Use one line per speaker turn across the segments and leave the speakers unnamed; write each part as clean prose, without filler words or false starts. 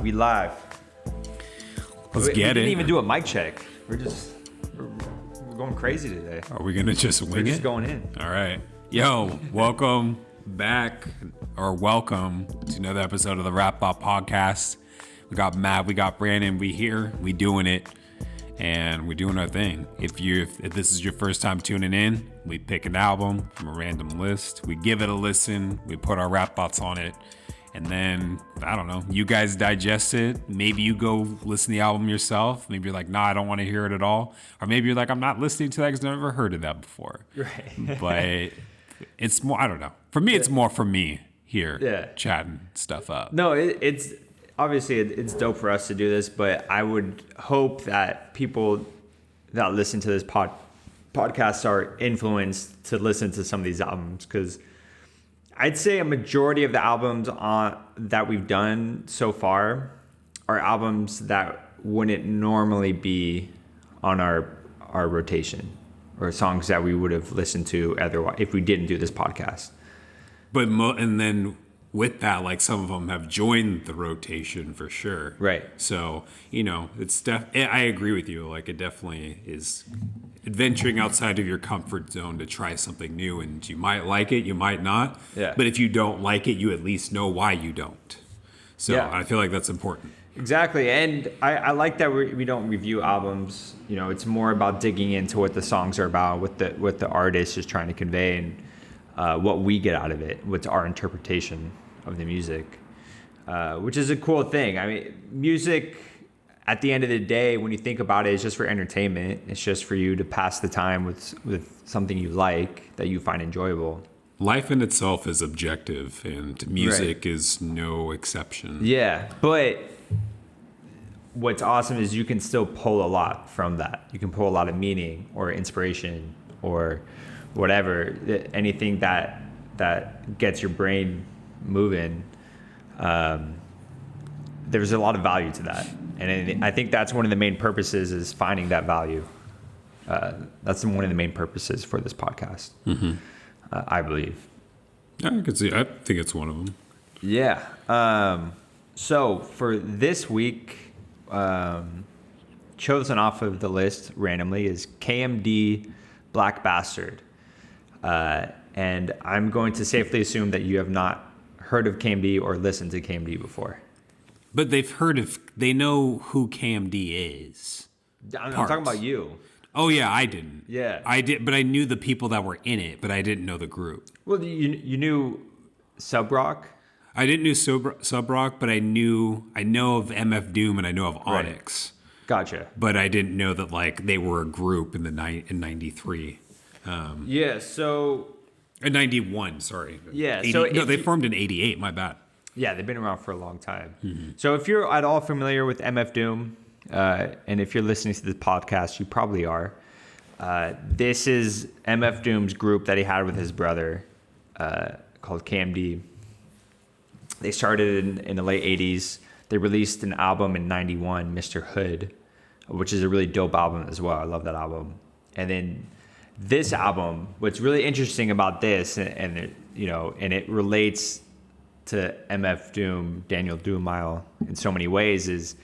We live.
Let's get it.
We didn't even do a mic check. We're going crazy today.
Are we gonna just wing it?
We're just going in.
All right. Yo, welcome back, or welcome to another episode of the Rap Bot Podcast. We got Matt, we got Brandon. We here, we doing it, and we're doing our thing. If this is your first time tuning in, we pick an album from a random list. We give it a listen. We put our rap bots on it. And then, I don't know, you guys digest it. Maybe you go listen to the album yourself. Maybe you're like, nah, I don't want to hear it at all. Or maybe you're like, I'm not listening to that because I've never heard of that before.
Right.
But it's more, I don't know. For me, it's more for me here, chatting stuff up.
No, it's obviously it's dope for us to do this, but I would hope that people that listen to this podcast are influenced to listen to some of these albums, because I'd say a majority of the albums that we've done so far are albums that wouldn't normally be on our rotation, or songs that we would have listened to otherwise if we didn't do this podcast.
But and then with that, like, some of them have joined the rotation for sure.
Right.
So, you know, I agree with you. Like, it definitely is adventuring outside of your comfort zone to try something new, and you might like it, you might not.
Yeah.
But if you don't like it, you at least know why you don't. So
yeah.
I feel like that's important.
Exactly. And I like that we don't review albums. You know, it's more about digging into what the songs are about, what the artist is trying to convey, and what we get out of it, what's our interpretation of the music, which is a cool thing. I mean, music, at the end of the day, when you think about it, it's just for entertainment. It's just for you to pass the time with something you like, that you find enjoyable.
Life in itself is objective, and music is no exception.
Yeah, but what's awesome is you can still pull a lot from that. You can pull a lot of meaning or inspiration or whatever, anything that gets your brain moving. There's a lot of value to that. And I think that's one of the main purposes, is finding that value. That's one of the main purposes for this podcast, I believe.
I could see. I think it's one of them.
Yeah. So for this week, chosen off of the list randomly is KMD Black Bastard. And I'm going to safely assume that you have not heard of KMD or listened to KMD before.
But they know who KMD is.
I'm talking about you.
Oh yeah, I didn't.
Yeah.
I did, but I knew the people that were in it, but I didn't know the group.
Well, you knew Sub Rock?
I didn't know Sub Rock, but I know of MF Doom and I know of Onyx.
Right. Gotcha.
But I didn't know that, like, they were a group in '93.
Yeah, so
in '91, sorry.
Yeah,
they formed in '88. My bad.
Yeah, they've been around for a long time. Mm-hmm. So if you're at all familiar with MF Doom, and if you're listening to this podcast, you probably are. This is MF Doom's group that he had with his brother, called KMD. They started in the late 80s. They released an album in '91, Mr. Hood, which is a really dope album as well. I love that album. And then this album, what's really interesting about this, and it relates to MF Doom, Daniel Doomile, in so many ways,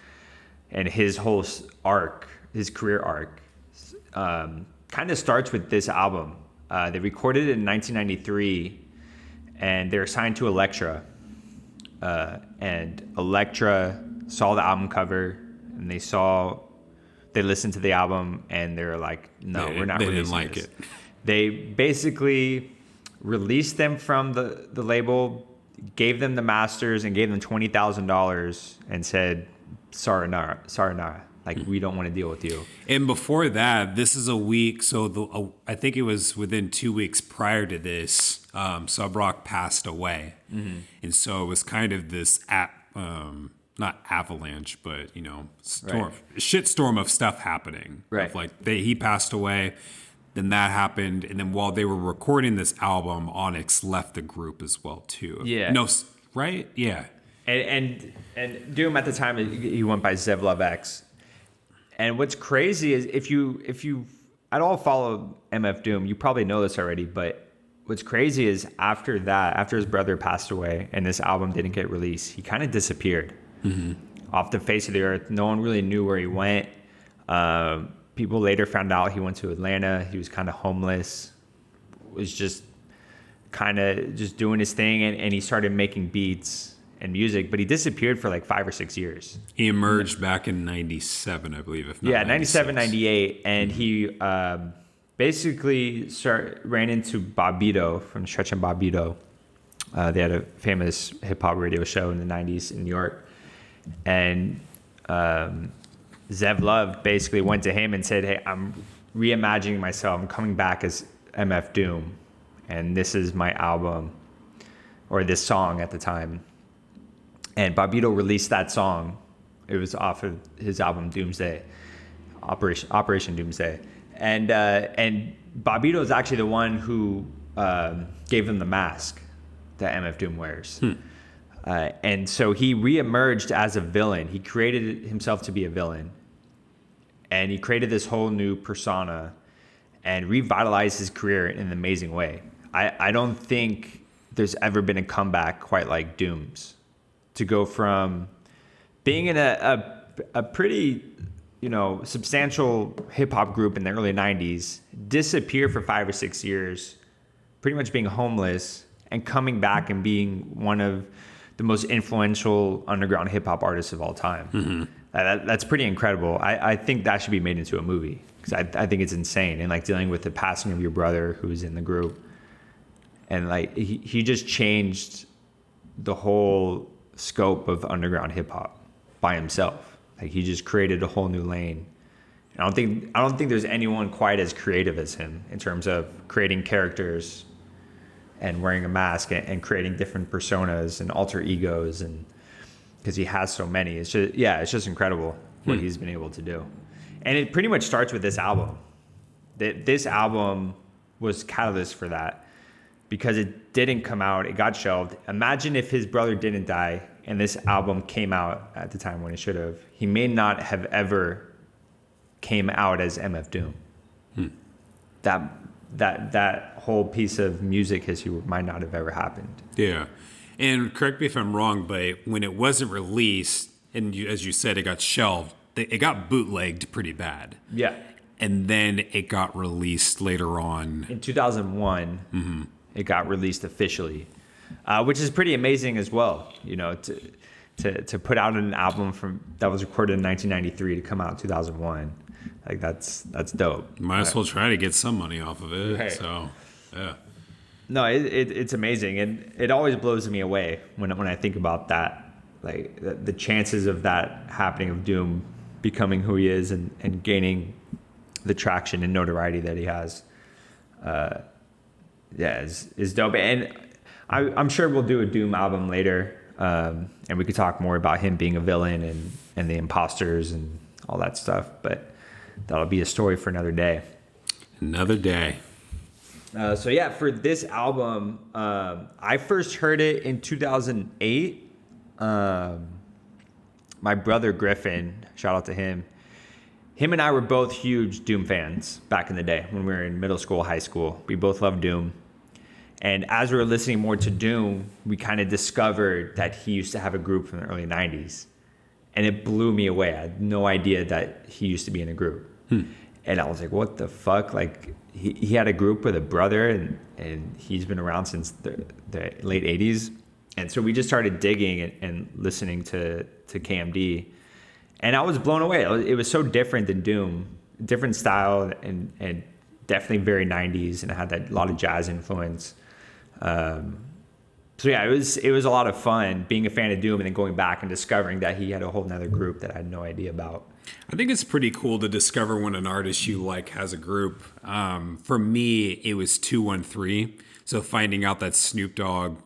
and his whole arc, his career arc, kind of starts with this album. They recorded it in 1993, and they're signed to Elektra. And Elektra saw the album cover, and they listened to the album, and they're like, no, we're not releasing this. They didn't like it. They basically released them from the label, gave them the masters, and gave them $20,000 and said, sayonara. Like, we don't want to deal with you.
And before that, this is a week. So I think it was within 2 weeks prior to this, Sub Rock passed away. Mm-hmm. And so it was kind of this not avalanche, but, shitstorm of stuff happening.
Right.
Of, like, he passed away. Then that happened, and then while they were recording this album, Onyx left the group as well too.
Yeah.
No, right? Yeah.
And Doom at the time, he went by Zevlov X. And what's crazy is if you at all follow MF Doom, you probably know this already, but what's crazy is after his brother passed away and this album didn't get released, he kind of disappeared. Mm-hmm. off the face of the earth. No one really knew where he went. People later found out he went to Atlanta. He was kind of homeless, was just kind of just doing his thing, and he started making beats and music, but he disappeared for like 5 or 6 years.
He emerged back in 97, I believe. If not,
yeah,
96.
97, 98, and he basically ran into Bobbito from Stretch and Bobbito. They had a famous hip-hop radio show in the 90s in New York, and Zev Love basically went to him and said, hey, I'm reimagining myself. I'm coming back as MF Doom, and this is my album, or this song at the time. And Bobbito released that song. It was off of his album Doomsday, Operation Doomsday. And Bobbito is actually the one who gave him the mask that MF Doom wears. And so he reemerged as a villain. He created himself to be a villain. And he created this whole new persona and revitalized his career in an amazing way. I don't think there's ever been a comeback quite like Doom's. To go from being in a pretty, substantial hip hop group in the early 90s, disappear for 5 or 6 years, pretty much being homeless, and coming back and being one of the most influential underground hip hop artists of all time. Mm-hmm. That's pretty incredible. I think that should be made into a movie, because I think it's insane. And like dealing with the passing of your brother who's in the group, and like he just changed the whole scope of underground hip hop by himself. Like he just created a whole new lane. And I don't think there's anyone quite as creative as him in terms of creating characters and wearing a mask and creating different personas and alter egos, and because he has so many. It's just incredible what he's been able to do. And it pretty much starts with this album. This album was catalyst for that, because it didn't come out. It got shelved. Imagine if his brother didn't die and this album came out at the time when it should have. He may not have ever came out as MF Doom. That whole piece of music history might not have ever happened.
Yeah. And correct me if I'm wrong, but when it wasn't released, and as you said, it got shelved, it got bootlegged pretty bad. Yeah. And then it got released later on.
In 2001, it got released officially, which is pretty amazing as well. To put out an album that was recorded in 1993 to come out in 2001, like that's dope.
Might as well try to get some money off of it.
Right.
So, yeah.
No, it's amazing, and it always blows me away when I think about that, like the chances of that happening, of Doom becoming who he is and gaining the traction and notoriety that he has. Is dope. And I'm sure we'll do a Doom album later, and we could talk more about him being a villain and the imposters and all that stuff, but that'll be a story for another day.
Another day.
For this album, I first heard it in 2008. My brother Griffin, shout out to him. Him and I were both huge Doom fans back in the day when we were in middle school, high school. We both loved Doom. And as we were listening more to Doom, we kind of discovered that he used to have a group from the early 90s. And it blew me away. I had no idea that he used to be in a group. And I was like, what the fuck? Like, he had a group with a brother, and he's been around since the late 80s. And so we just started digging and listening to KMD. And I was blown away. It was so different than Doom. Different style and definitely very 90s, and it had that lot of jazz influence. It was a lot of fun being a fan of Doom and then going back and discovering that he had a whole nother group that I had no idea about.
I think it's pretty cool to discover when an artist you like has a group. For me, it was 213. So finding out that Snoop Dogg,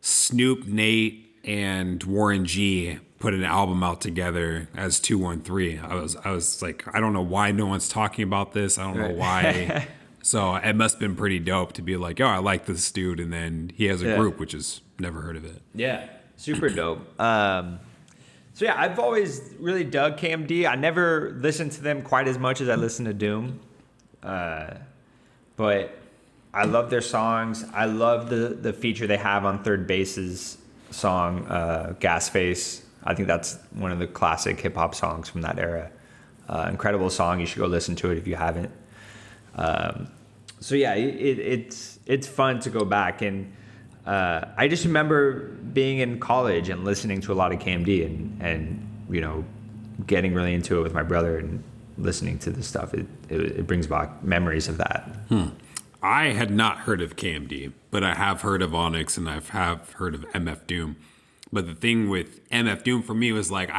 Snoop, Nate, and Warren G put an album out together as 213. I was like, I don't know why no one's talking about this. I don't know why. So it must have been pretty dope to be like, oh, I like this dude, and then he has a group, which is never heard of it. Yeah,
super dope. I've always really dug KMD. I never listened to them quite as much as I listened to Doom, but I love their songs. I love the feature they have on Third Base's song, Gas Face. I think that's one of the classic hip hop songs from that era. Incredible song. You should go listen to it if you haven't. So yeah, it's fun to go back, and I just remember being in college and listening to a lot of KMD and getting really into it with my brother and listening to this stuff. It brings back memories of that.
I had not heard of KMD, but I have heard of Onyx and I have heard of MF Doom. But the thing with MF Doom for me was like,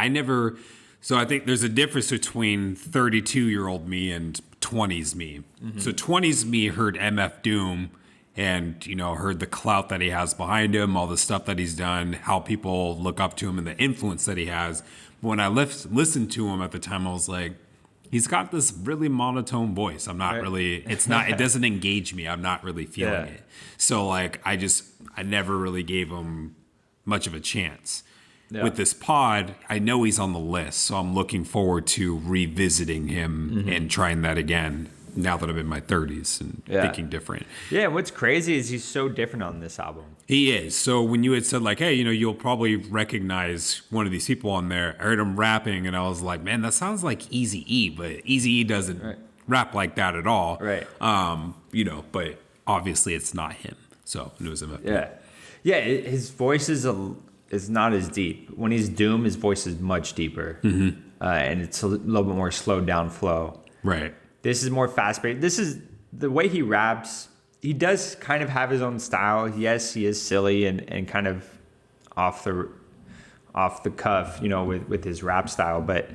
so I think there's a difference between 32-year-old me and 20s me. Mm-hmm. So 20s me heard MF Doom and, heard the clout that he has behind him, all the stuff that he's done, how people look up to him and the influence that he has. But when I listened to him at the time, I was like, he's got this really monotone voice. I'm not really, it doesn't engage me. I'm not really feeling it. So like, I never really gave him much of a chance. Yeah. With this pod, I know he's on the list. So I'm looking forward to revisiting him and trying that again now that I'm in my 30s and thinking different.
Yeah. What's crazy is he's so different on this album.
He is. So when you had said like, hey, you'll probably recognize one of these people on there, I heard him rapping and I was like, man, that sounds like Eazy-E, but Eazy-E doesn't rap like that at all.
Right.
But obviously it's not him. So it was him.
Yeah. Yeah. His voice is not as deep. When he's Doom, his voice is much deeper. Mm-hmm. And it's a little bit more slowed down flow.
Right.
This is more fast paced. This is the way he raps. He does kind of have his own style. Yes, he is silly and kind of off the cuff, with his rap style. But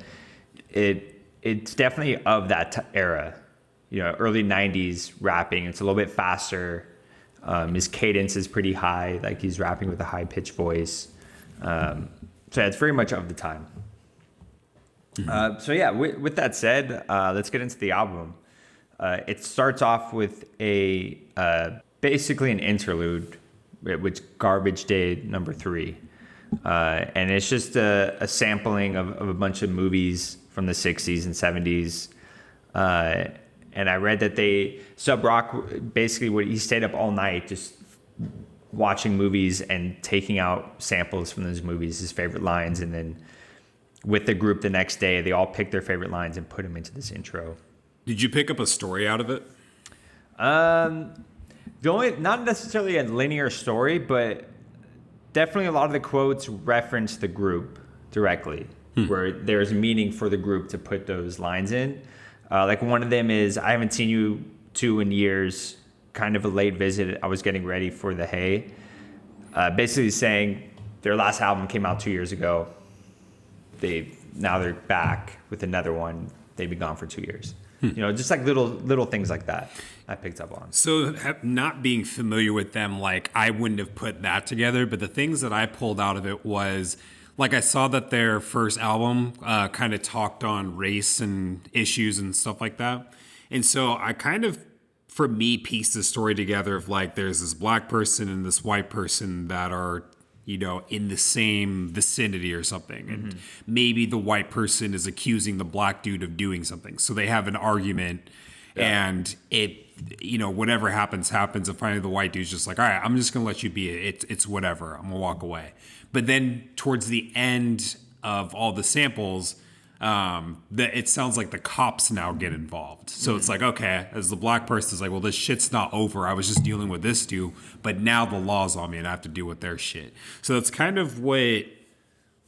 it's definitely of that era, early '90s rapping. It's a little bit faster. His cadence is pretty high. Like he's rapping with a high pitched voice. So it's very much of the time. Mm-hmm. With that said, let's get into the album. It starts off with basically an interlude, which Garbage Day number 3. And it's just a sampling of a bunch of movies from the 60s and 70s. And I read that Sub Rock, basically he stayed up all night just watching movies and taking out samples from those movies, his favorite lines, and then with the group the next day, they all picked their favorite lines and put them into this intro.
Did you pick up a story out of it?
Not necessarily a linear story, but definitely a lot of the quotes reference the group directly, where there's meaning for the group to put those lines in. Like one of them is, I haven't seen you two in years, kind of a late visit. I was getting ready for the hay. Basically saying their last album came out 2 years ago. Now they're back with another one. They've been gone for 2 years. Just like little things like that I picked up on.
So not being familiar with them, like I wouldn't have put that together, but the things that I pulled out of it was, like I saw that their first album kind of talked on race and issues and stuff like that. And so I kind of, for me, pieced the story together of like there's this black person and this white person that are in the same vicinity or something. And maybe the white person is accusing the black dude of doing something. So they have an argument and whatever happens. And finally the white dude's just like, all right, I'm just going to let you be it. It's whatever. I'm going to walk away. But then towards the end of all the samples, it sounds like the cops now get involved. So it's like, okay, as the black person is like, well, this shit's not over. I was just dealing with this dude, but now the law's on me and I have to deal with their shit. So that's kind of what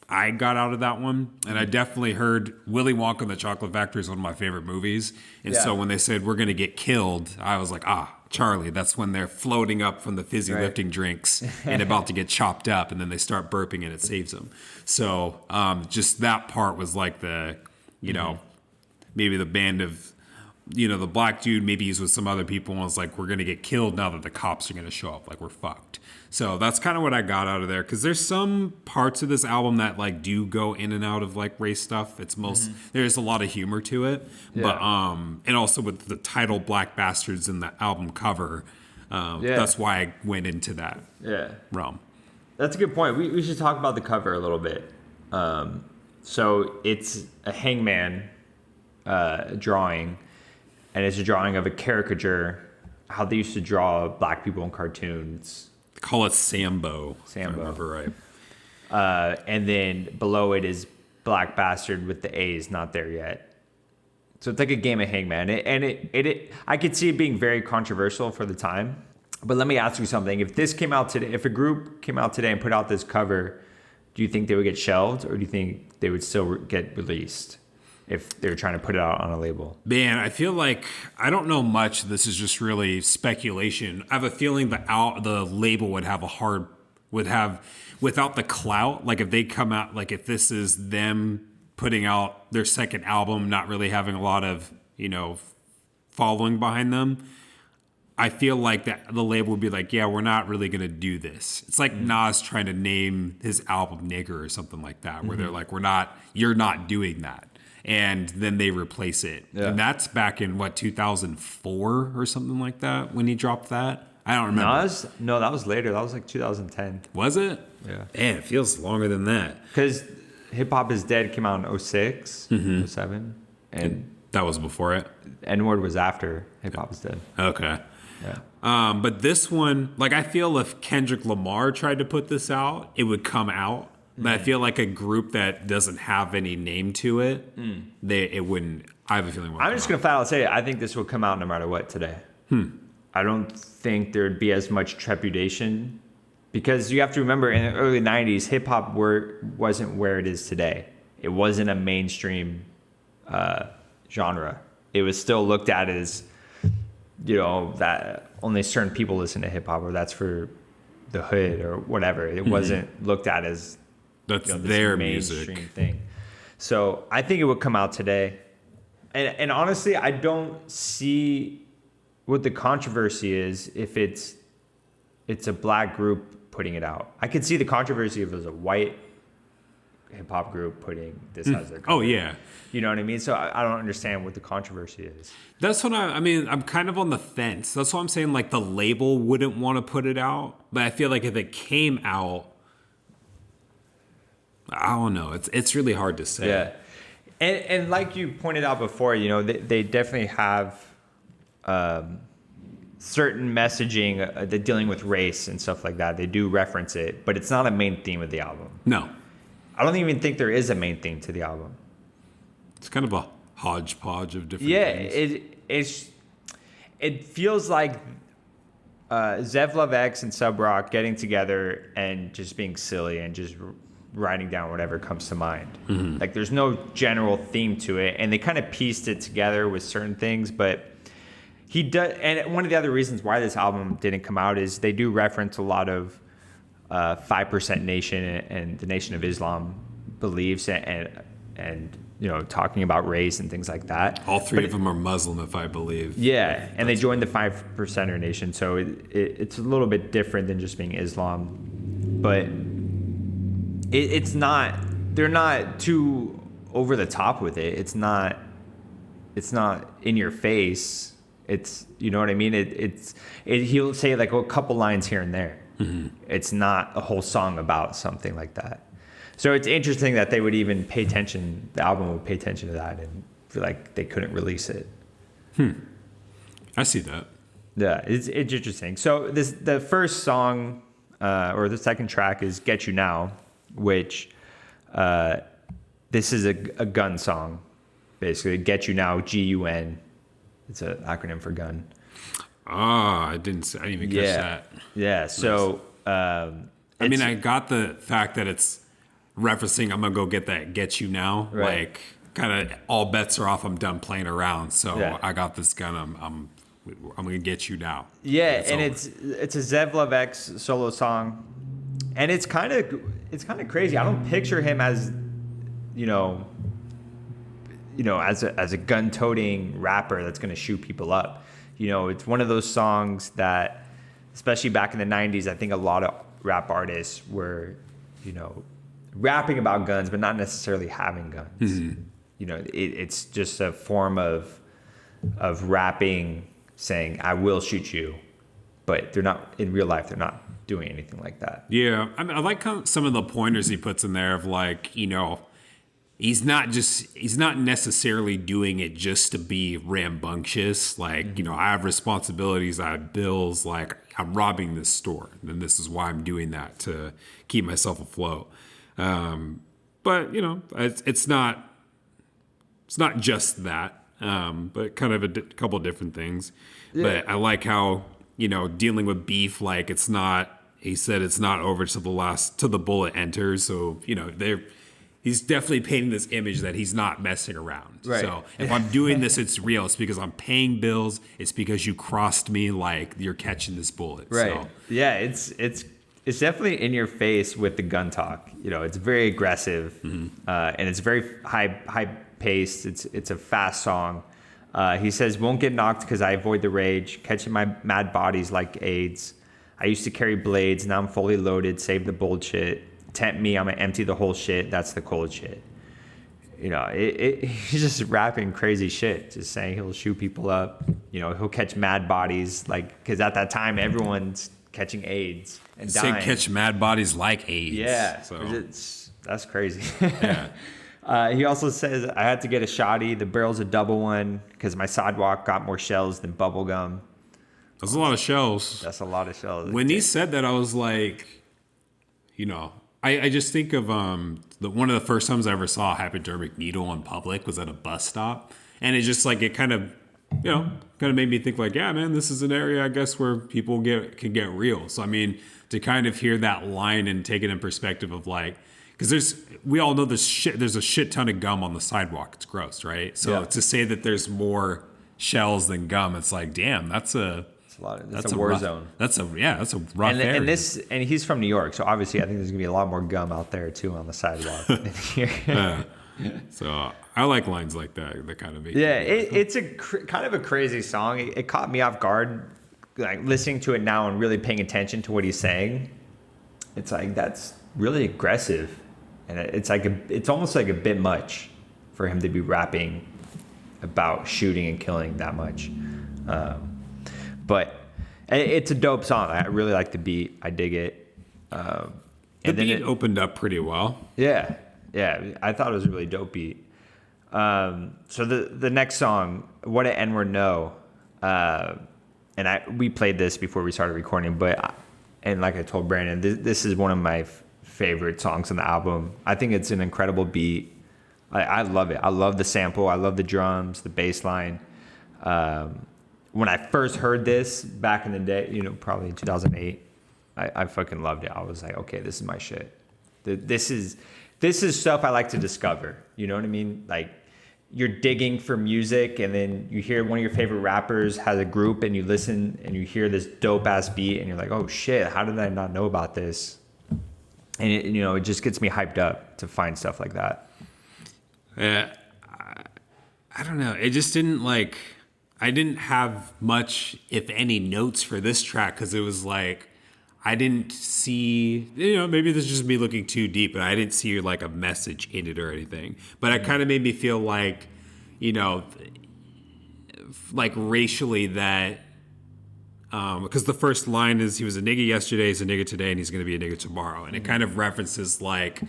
I got out of that one. And I definitely heard Willy Wonka and the Chocolate Factory is one of my favorite movies. And so when they said we're going to get killed, I was like, Charlie, that's when they're floating up from the fizzy lifting drinks and about to get chopped up, and then they start burping and it saves them. So just that part was like the, maybe the band of, the black dude, maybe he's with some other people and was like, we're going to get killed now that the cops are going to show up. Like, we're fucked. So that's kind of what I got out of there. Because there's some parts of this album that like do go in and out of like race stuff. It's there's a lot of humor to it. Yeah. But and also with the title Black Bastards in the album cover, that's why I went into that realm.
That's a good point. We should talk about the cover a little bit. So it's a hangman drawing, and it's a drawing of a caricature, how they used to draw black people in cartoons.
They call it sambo. If I remember right.
And then below it is Black Bastard with the A's not there yet. So it's like a game of Hangman. I could see it being very controversial for the time. But let me ask you something. If this came out today, if a group came out today and put out this cover, do you think they would get shelved, or do you think they would still get released if they were trying to put it out on a label?
Man, I feel like I don't know much. This is just really speculation. I have a feeling the label would have without the clout. Like if they come out, like if this is them putting out their second album, not really having a lot of following behind them. I feel like that the label would be like, yeah, we're not really going to do this. It's like Nas trying to name his album Nigger or something like that, where they're like, you're not doing that. And then they replace it. Yeah. And that's back in 2004 or something like that when he dropped that. I don't remember.
No, that was later. That was like 2010.
Was it?
Yeah.
Man, it feels longer than that.
Because Hip Hop Is Dead came out in 06, 07. And
that was before it?
N-Word was after Hip Hop Is Dead.
Okay.
Yeah.
But this one, like I feel if Kendrick Lamar tried to put this out, it would come out. But I feel like a group that doesn't have any name to it, it wouldn't. I have a feeling.
I'm just gonna flat out say it. I think this will come out no matter what today. I don't think there'd be as much trepidation, because you have to remember in the early '90s, hip hop wasn't where it is today. It wasn't a mainstream genre. It was still looked at as that only certain people listen to hip hop, or that's for the hood or whatever. It wasn't looked at as
that's their
mainstream
music
thing. So I think it would come out today. And honestly, I don't see what the controversy is if it's a black group putting it out. I could see the controversy if it was a white hip hop group putting this as their cover.
Oh yeah.
You know what I mean? So I don't understand what the controversy is.
That's what I mean, I'm kind of on the fence. That's what I'm saying. Like the label wouldn't want to put it out, but I feel like if it came out, I don't know. It's really hard to say.
Yeah. And like you pointed out before, they definitely have certain messaging that dealing with race and stuff like that. They do reference it, but it's not a main theme of the album.
No.
I don't even think there is a main theme to the album.
It's kind of a hodgepodge of different things.
It feels like Zev Love X and Sub Rock getting together and just being silly and just writing down whatever comes to mind. Like there's no general theme to it, and they kind of pieced it together with certain things, but he does. And one of the other reasons why this album didn't come out is they do reference a lot of 5% Nation and the Nation of Islam beliefs and talking about race and things like that.
All three of them are Muslim, if I believe.
Yeah, and they joined the 5%er Nation, so it's a little bit different than just being Islam, but it's not. They're not too over the top with it. It's not in your face. It's what I mean. He'll say like a couple lines here and there. It's not a whole song about something like that. So it's interesting that they would even pay attention. The album would pay attention to that and feel like they couldn't release it.
I see that.
Yeah, it's interesting. So the first song or the second track is "Get You Now," which this is a gun song, basically. "Get You Now," GUN. It's an acronym for gun.
I didn't even catch that.
Yeah. So,
I mean, I got the fact that it's referencing, I'm going to go get you now.
Right.
Like, kind of all bets are off. I'm done playing around. So
Yeah.
I got this gun. I'm going to get you now.
Yeah. And it's a Zev Love X solo song. And it's kind of crazy. I don't picture him as, as a gun-toting rapper that's going to shoot people up. It's one of those songs that, especially back in the 90s, I think a lot of rap artists were, rapping about guns, but not necessarily having guns. It's just a form of rapping, saying, I will shoot you. But they're not, in real life, they're not doing anything like that.
Yeah. I mean, I like some of the pointers he puts in there of like, he's not necessarily doing it just to be rambunctious. Like, I have responsibilities, I have bills, like I'm robbing this store. And this is why I'm doing that, to keep myself afloat. But it's not just that, but kind of a couple different things. Yeah. But I like how dealing with beef, like it's not. He said it's not over till the bullet enters. So he's definitely painting this image that he's not messing around.
Right.
So if I'm doing this, it's real. It's because I'm paying bills. It's because you crossed me. Like you're catching this bullet.
Right.
So.
Yeah. It's definitely in your face with the gun talk. It's very aggressive, and it's very high paced. It's a fast song. He says, "Won't get knocked because I avoid the rage, catching my mad bodies like AIDS. I used to carry blades, now I'm fully loaded, save the bullshit. Tempt me, I'm gonna empty the whole shit, that's the cold shit." He's just rapping crazy shit, just saying he'll shoot people up. He'll catch mad bodies, because at that time, everyone's catching AIDS and dying.
Say catch mad bodies like AIDS.
Yeah,
so.
That's crazy.
Yeah.
He also says, "I had to get a shotty, the barrel's a double one, because my sidewalk got more shells than bubble gum."
That's a lot of shells.
That's a lot of shells.
When he said that, I was like, I just think of one of the first times I ever saw a hypodermic needle in public was at a bus stop, and it just like it kind of made me think like, yeah, man, this is an area I guess where people can get real. So I mean, to kind of hear that line and take it in perspective of like, because we all know there's a shit ton of gum on the sidewalk. It's gross, right? So to say that there's more shells than gum, it's like, damn, that's a war
zone.
That's a rough area.
And he's from New York, so obviously I think there's gonna be a lot more gum out there too on the sidewalk than here.
Yeah. So I like lines like that. That kind of make
it's a kind of a crazy song. It caught me off guard, like listening to it now and really paying attention to what he's saying. It's like that's really aggressive, and it's almost like a bit much for him to be rapping about shooting and killing that much. But it's a dope song. I really like the beat. I dig it.
The beat opened up pretty well.
Yeah. I thought it was a really dope beat. So the next song, "What a N-Word No," and we played this before we started recording, and like I told Brandon, this is one of my favorite songs on the album. I think it's an incredible beat. I love it. I love the sample. I love the drums, the bass line. When I first heard this back in the day, probably in 2008, I fucking loved it. I was like, okay, this is my shit. This is stuff I like to discover. You know what I mean? Like you're digging for music, and then you hear one of your favorite rappers has a group, and you listen and you hear this dope ass beat, and you're like, oh shit, how did I not know about this? And it just gets me hyped up to find stuff like that.
I don't know. It just didn't like. I didn't have much, if any, notes for this track because it was like I didn't see, maybe this is just me looking too deep, but I didn't see like a message in it or anything. But it kind of made me feel like, like racially that, because the first line is he was a nigga yesterday, he's a nigga today, and he's going to be a nigga tomorrow. And it kind of references like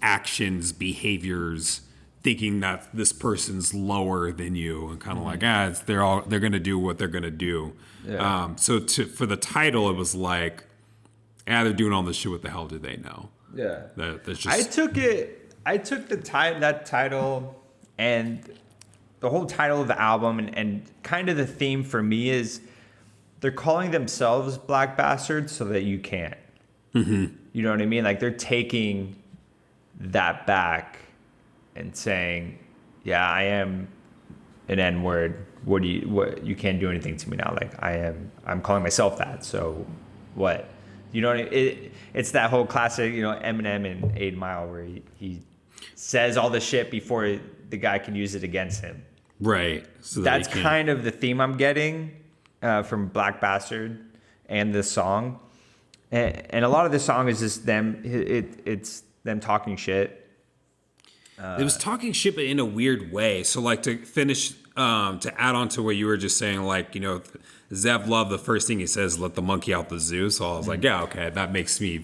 actions, behaviors, thinking that this person's lower than you, and kind of like, they're gonna do what they're gonna do. Yeah. So for the title, it was like, they're doing all this shit. What the hell do they know?
Yeah.
That's just.
I took that title and the whole title of the album and kind of the theme for me is they're calling themselves black bastards so that you can't.
Mm-hmm.
You know what I mean? Like they're taking that back and saying, yeah, I am an N-word. What you can't do anything to me now. Like I'm calling myself that. So what? You know what I mean? It's that whole classic, Eminem in 8 Mile where he says all the shit before the guy can use it against him.
Right. So
that's kind of the theme I'm getting from Black Bastard and this song. And a lot of this song is just them. It's them talking shit.
It was talking shit, but in a weird way. So, like, to finish, to add on to what you were just saying, like, Zev Love, the first thing he says, let the monkey out the zoo. So I was like, yeah, okay, that makes me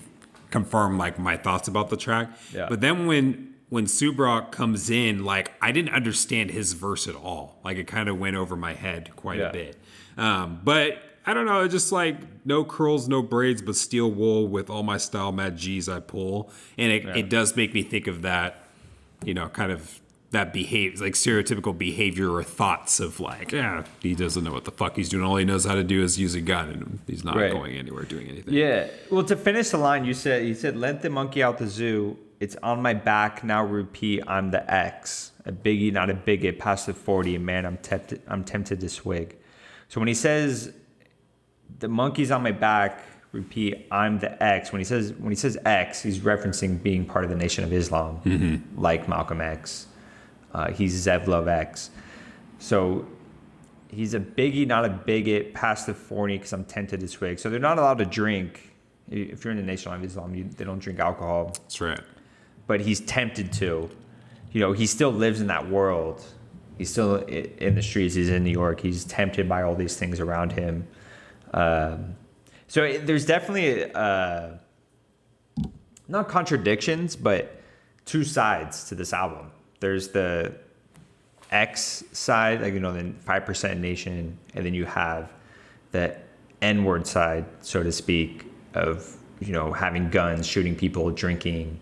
confirm, like, my thoughts about the track. Yeah. But then when Subrock comes in, like, I didn't understand his verse at all. Like, it kind of went over my head quite a bit. But I don't know, it's just like no curls, no braids, but steel wool with all my style, mad G's I pull. And it does make me think of that, kind of that behavior, like stereotypical behavior or thoughts of like, he doesn't know what the fuck he's doing. All he knows how to do is use a gun, and he's not going anywhere doing anything.
Yeah. Well, to finish the line, you said, let the monkey out the zoo. It's on my back. Now repeat, I'm the X. A biggie, not a bigot. Past the 40, man, I'm tempted to swig. So when he says the monkey's on my back, repeat, I'm the X. When he says X, he's referencing being part of the Nation of Islam, like Malcolm X. He's Zevlov X. So he's a biggie, not a bigot. Past the 40, because I'm tempted to swig. So they're not allowed to drink. If you're in the Nation of Islam, they don't drink alcohol.
That's right.
But he's tempted to. He still lives in that world. He's still in the streets. He's in New York. He's tempted by all these things around him. So there's definitely not contradictions, but two sides to this album. There's the X side, like, the 5% Nation, and then you have the N-word side, so to speak, of, having guns, shooting people, drinking,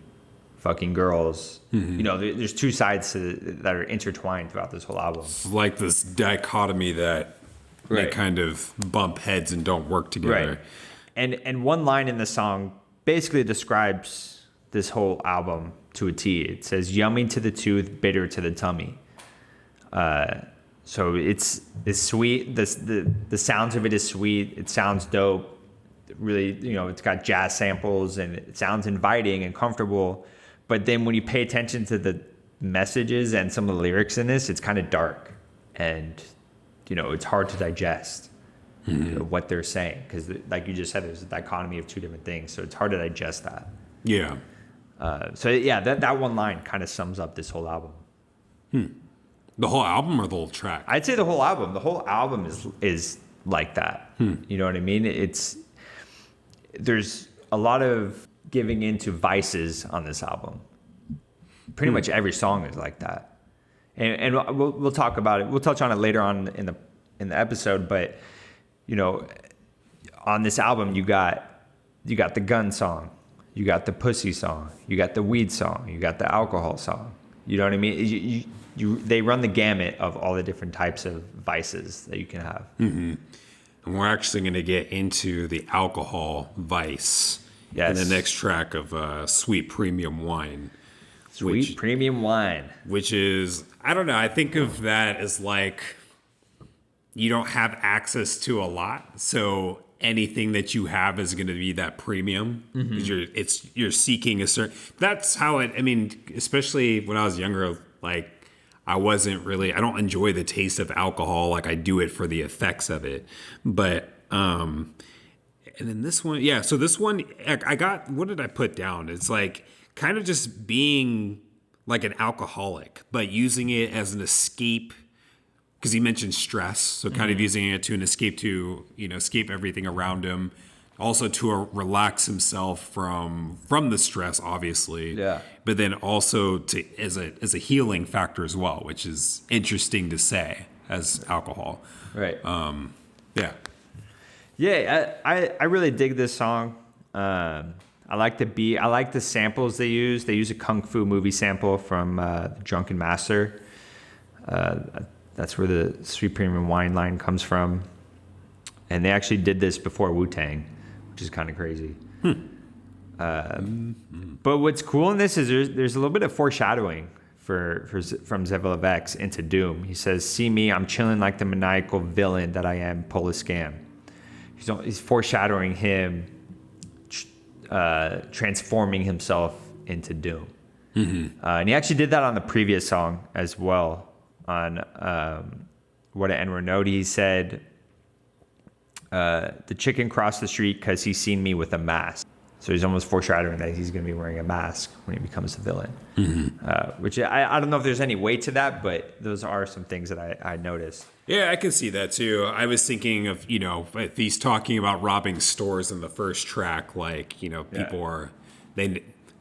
fucking girls. There's two sides that are intertwined throughout this whole album.
It's like this dichotomy that they kind of bump heads and don't work together.
Right. And one line in the song basically describes this whole album to a T. It says, yummy to the tooth, bitter to the tummy. So it's sweet. The sounds of it is sweet. It sounds dope. Really, it's got jazz samples and it sounds inviting and comfortable. But then when you pay attention to the messages and some of the lyrics in this, it's kind of dark and, it's hard to digest what they're saying. Because like you just said, there's a dichotomy of two different things. So it's hard to digest that.
Yeah.
That one line kind of sums up this whole album.
The whole album or the whole track?
I'd say the whole album. The whole album is like that. You know what I mean? There's a lot of giving into vices on this album. Pretty much every song is like that. And we'll talk about it. We'll touch on it later on in the episode. But on this album, you got the gun song, you got the pussy song, you got the weed song, you got the alcohol song. You know what I mean? They run the gamut of all the different types of vices that you can have.
And we're actually going to get into the alcohol vice in the next track of Sweet Premium Wine.
Premium Wine.
Which is, I don't know, I think of that as like you don't have access to a lot. So anything that you have is going to be that premium. Because you're seeking a certain... That's how especially when I was younger, like I don't enjoy the taste of alcohol. Like I do it for the effects of it. But, and then this one, so this one, I got, what did I put down? It's like kind of just being like an alcoholic, but using it as an escape, because he mentioned stress. So kind of using it to an escape to, escape everything around him. Also to relax himself from the stress, obviously. Yeah. But then also as a healing factor as well, which is interesting to say as alcohol.
Right.
Yeah.
Yeah, I really dig this song. I like the beat. I like the samples they use. They use a Kung Fu movie sample from Drunken Master. That's where the Sweet Premium Wine line comes from. And they actually did this before Wu-Tang, which is kind of crazy. But what's cool in this is there's a little bit of foreshadowing from Zevlov X into Doom. He says, see me, I'm chilling like the maniacal villain that I am, pull a scam. He's foreshadowing him transforming himself into Doom. And he actually did that on the previous song as well. On What an N-Word Note, he said, the chicken crossed the street because he's seen me with a mask. So he's almost foreshadowing that he's going to be wearing a mask when he becomes the villain. Which I don't know if there's any weight to that, but those are some things that I noticed.
Yeah, I can see that too. I was thinking of, if he's talking about robbing stores in the first track, like, people are,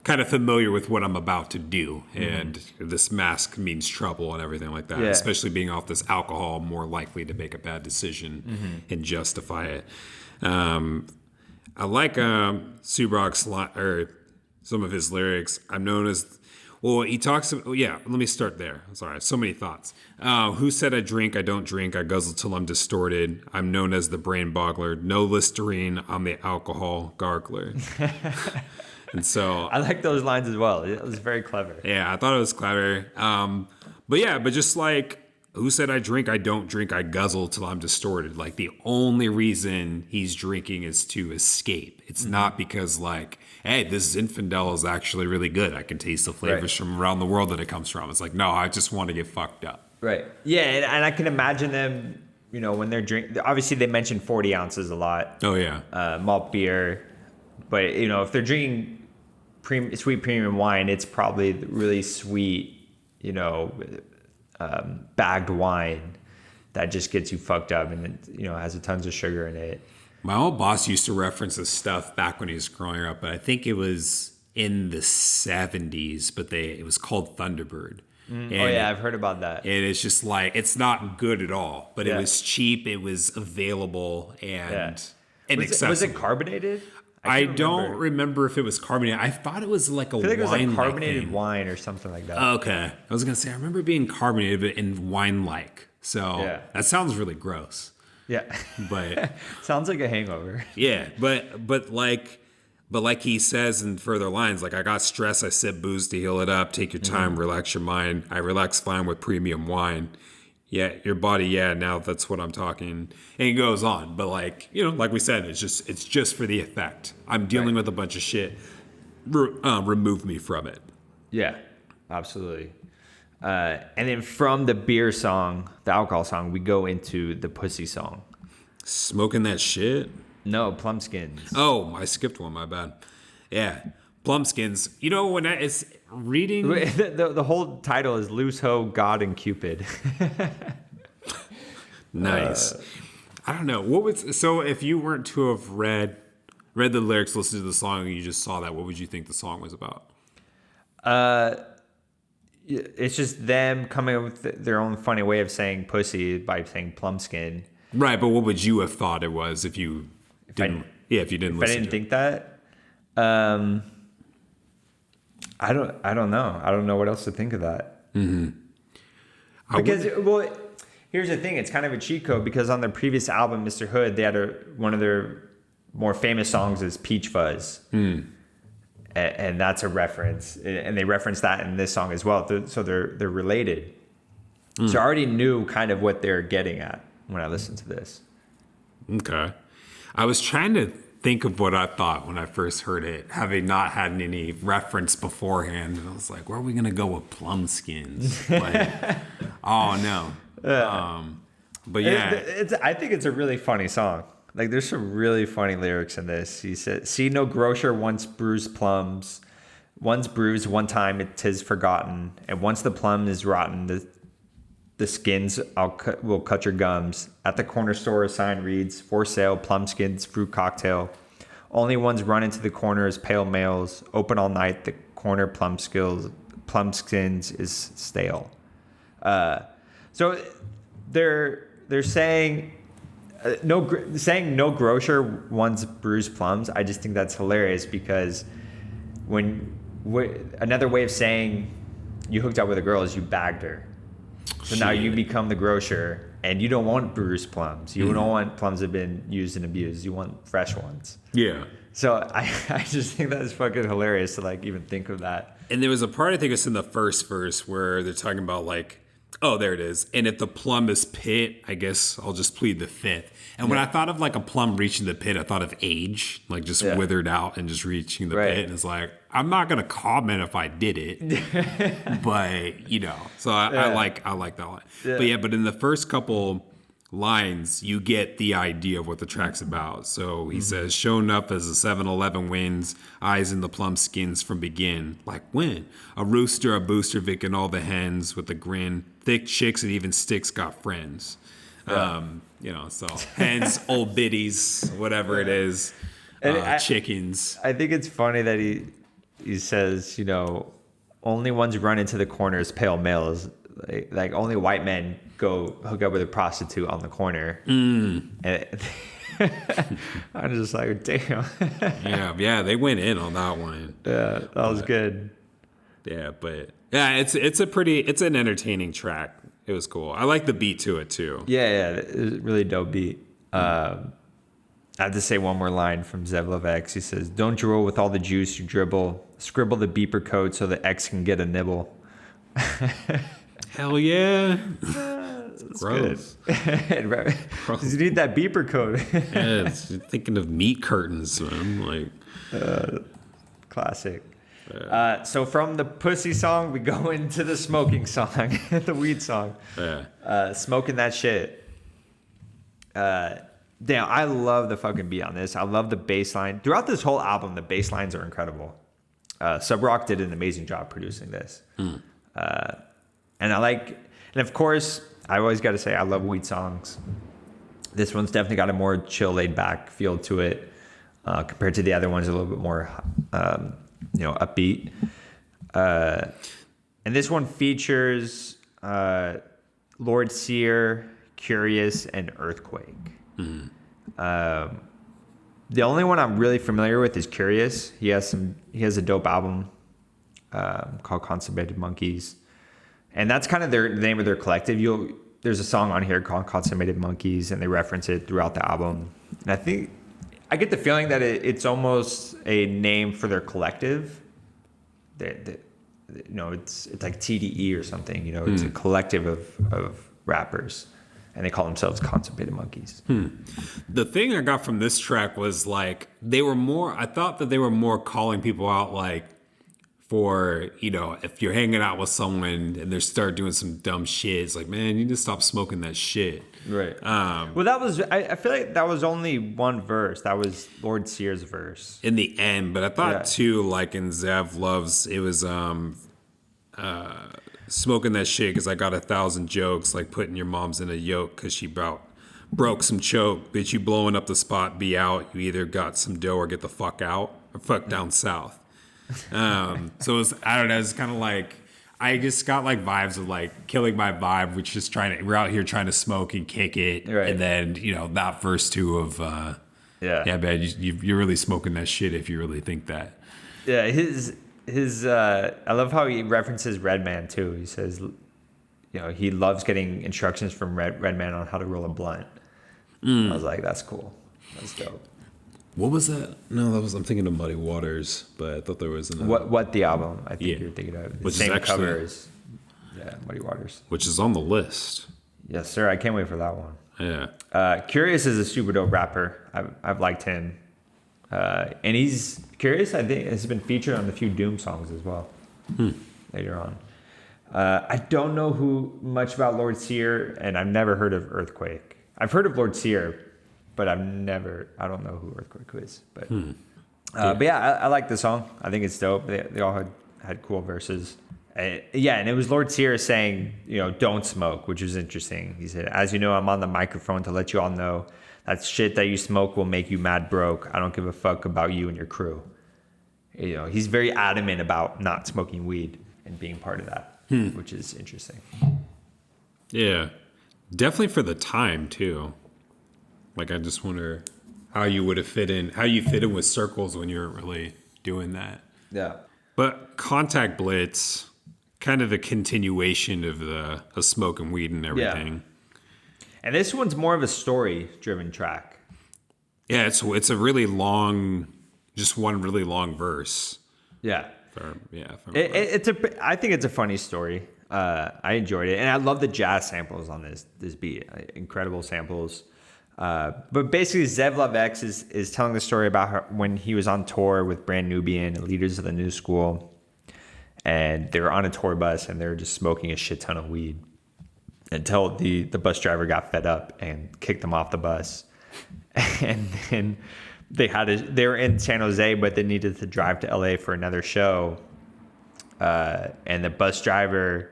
kind of familiar with what I'm about to do, and this mask means trouble and everything like that.
Yeah.
Especially being off this alcohol, more likely to make a bad decision and justify it. I like Subrock's or some of his lyrics. I'm known as, well, he talks. Yeah, let me start there. I'm sorry, so many thoughts. Who said I drink? I don't drink. I guzzle till I'm distorted. I'm known as the brain boggler. No Listerine. I'm the alcohol gargler. And so
I like those lines as well. It was very clever.
yeah, I thought it was clever. But just like, who said I drink? I don't drink. I guzzle till I'm distorted. Like, the only reason he's drinking is to escape. It's not because, like, hey, this Zinfandel is actually really good. I can taste the flavors from around the world that it comes from. It's like, no, I just want to get fucked up.
Right. Yeah, and I can imagine them, when they're drinking. Obviously, they mentioned 40 ounces a lot.
Oh, yeah.
Malt beer. But, if they're drinking sweet premium wine, it's probably really sweet, bagged wine that just gets you fucked up, and it, has a tons of sugar in it.
My old boss used to reference this stuff back when he was growing up, but I think it was in the 70s, but it was called Thunderbird.
I've heard about that.
And it's just like, it's not good at all, but it was cheap, it was available, and inaccessible.
Was it carbonated?
I don't remember if it was carbonated. I thought it was like a wine. I feel like it was like
carbonated wine or something like that.
Okay. I was going to say, I remember it being carbonated, but in wine-like. So that sounds really gross.
Yeah.
But
sounds like a hangover.
Yeah. But like he says in further lines, like, I got stress, I sip booze to heal it up. Take your time, relax your mind. I relax fine with premium wine. Yeah, your body, now that's what I'm talking. And it goes on. But like we said, it's just for the effect. I'm dealing with a bunch of shit. Remove me from it.
Yeah, absolutely. And then from the beer song, the alcohol song, we go into the pussy song.
Smoking that shit?
No, Plumskins.
Oh, I skipped one, my bad. Yeah, Plumskins. When it's reading...
The whole title is Loose Hoe, God, and Cupid.
Nice. I don't know. So if you weren't to have read the lyrics, listened to the song, and you just saw that, what would you think the song was about?
It's just them coming up with their own funny way of saying pussy by saying plumskin.
Right, but what would you have thought it was if you didn't? If you didn't listen.
I didn't think that. I don't know. I don't know what else to think of that.
Mm-hmm.
Because here's the thing. It's kind of a cheat code because on their previous album, Mr. Hood, they had one of their more famous songs is Peach Fuzz. And that's a reference. And they reference that in this song as well. So they're related. So I already knew kind of what they're getting at when I listened to this.
Okay. I was trying to think of what I thought when I first heard it, having not had any reference beforehand. And I was like, where are we going to go with Plumskins? Like, oh, no. But yeah.
I think it's a really funny song. Like, there's some really funny lyrics in this. He said, see no grocer once bruised plums. Once bruised, one time 'tis forgotten. And once the plum is rotten, the skins will cut your gums. At the corner store, a sign reads, for sale, plumskins, fruit cocktail. Only ones run into the corner as pale males. Open all night, the corner plumskins is stale. So they're saying... saying no grocer wants bruised plums, I just think that's hilarious because another way of saying you hooked up with a girl is you bagged her. So now you become the grocer and you don't want bruised plums. You don't want plums that have been used and abused. You want fresh ones.
Yeah.
So I just think that's fucking hilarious to like even think of that.
And there was a part, I think it's in the first verse where they're talking about like, oh, there it is. And if the plum is pit, I guess I'll just plead the fifth. And when I thought of like a plum reaching the pit, I thought of age, like just withered out and just reaching the pit. And it's like, I'm not going to comment if I did it, but so I like that one. Yeah. But in the first couple lines, you get the idea of what the track's about. So he says, shown up as a 7-Eleven wins, eyes in the plum skins from begin. Like when? A rooster, a booster, Vic, and all the hens with a grin. Thick chicks and even sticks got friends. So hens, old biddies, whatever it is, chickens.
I think it's funny that he says, only ones run into the corners, pale males. Like only white men go hook up with a prostitute on the corner. And I'm just like, damn.
yeah, they went in on that one.
Yeah, that was good.
Yeah, but yeah, it's an entertaining track. It was cool. I like the beat to it too.
Yeah, it was a really dope beat. I have to say one more line from Zevlov X. He says, "Don't drool with all the juice you dribble. Scribble the beeper code so the X can get a nibble."
Hell yeah.
Gross. You need that beeper code.
Yeah, thinking of meat curtains. I'm like,
classic. So from the pussy song, we go into the smoking song, the weed song.
Yeah.
Smoking that shit. Damn, I love the fucking beat on this. I love the bass line. Throughout this whole album, the bass lines are incredible. Sub Rock did an amazing job producing this. And of course, I always got to say, I love weed songs. This one's definitely got a more chill, laid back feel to it compared to the other ones, a little bit more, upbeat. And this one features Lord Sear, Curious, and Earthquake. The only one I'm really familiar with is Curious. He has a dope album called Consummated Monkeys. And that's kind of the name of their collective. There's a song on here called Consummated Monkeys, and they reference it throughout the album. And I get the feeling that it's almost a name for their collective. It's like TDE or something. It's a collective of rappers, and they call themselves Consummated Monkeys.
The thing I got from this track was like I thought that they were more calling people out like for, if you're hanging out with someone and they start doing some dumb shit, it's like, man, you need to stop smoking that shit.
Right. Well, that was, I feel like that was only one verse. That was Lord Sear's verse.
In the end, but I thought too, like in Zev Loves, it was smoking that shit because I got 1,000 jokes, like putting your mom's in a yoke because she broke some choke. Bitch, you blowing up the spot, be out. You either got some dough or get the fuck out or fuck down south. So it's, I don't know, it's kind of like, I just got like vibes of like Killing My Vibe, which is we're out here trying to smoke and kick it. Right. And then, that verse too of, man, you're really smoking that shit if you really think that.
Yeah. I love how he references Redman too. He says, he loves getting instructions from Redman on how to roll a blunt. I was like, that's cool. That's dope.
What was that? No, I'm thinking of Muddy Waters, but I thought there was another.
What the album? I think you're thinking of. The same cover as Muddy Waters.
Which is on the list.
Yes, sir. I can't wait for that one.
Yeah.
Curious is a super dope rapper. I've liked him. And he's Curious, I think, has been featured on a few Doom songs as well later on. I don't know much about Lord Sear, and I've never heard of Earthquake. I've heard of Lord Sear, but I don't know who Earthquake is. But I like the song. I think it's dope. They all had cool verses. And it was Lord Sear saying, don't smoke, which was interesting. He said, as you know, I'm on the microphone to let you all know that shit that you smoke will make you mad broke. I don't give a fuck about you and your crew. He's very adamant about not smoking weed and being part of that, which is interesting.
Yeah, definitely for the time too. Like, I just wonder how you fit in with circles when you're really doing that.
Yeah.
But Contact Blitz, kind of a continuation of smoking weed and everything.
Yeah. And this one's more of a story-driven track.
Yeah, it's a really long, just one really long verse.
Yeah.
I
think it's a funny story. I enjoyed it, and I love the jazz samples on this beat. Incredible samples. But basically, Zev Love X is telling the story about when he was on tour with Brand Nubian and Leaders of the New School, and they were on a tour bus and they were just smoking a shit ton of weed until the bus driver got fed up and kicked them off the bus. And then they were in San Jose, but they needed to drive to LA for another show. And the bus driver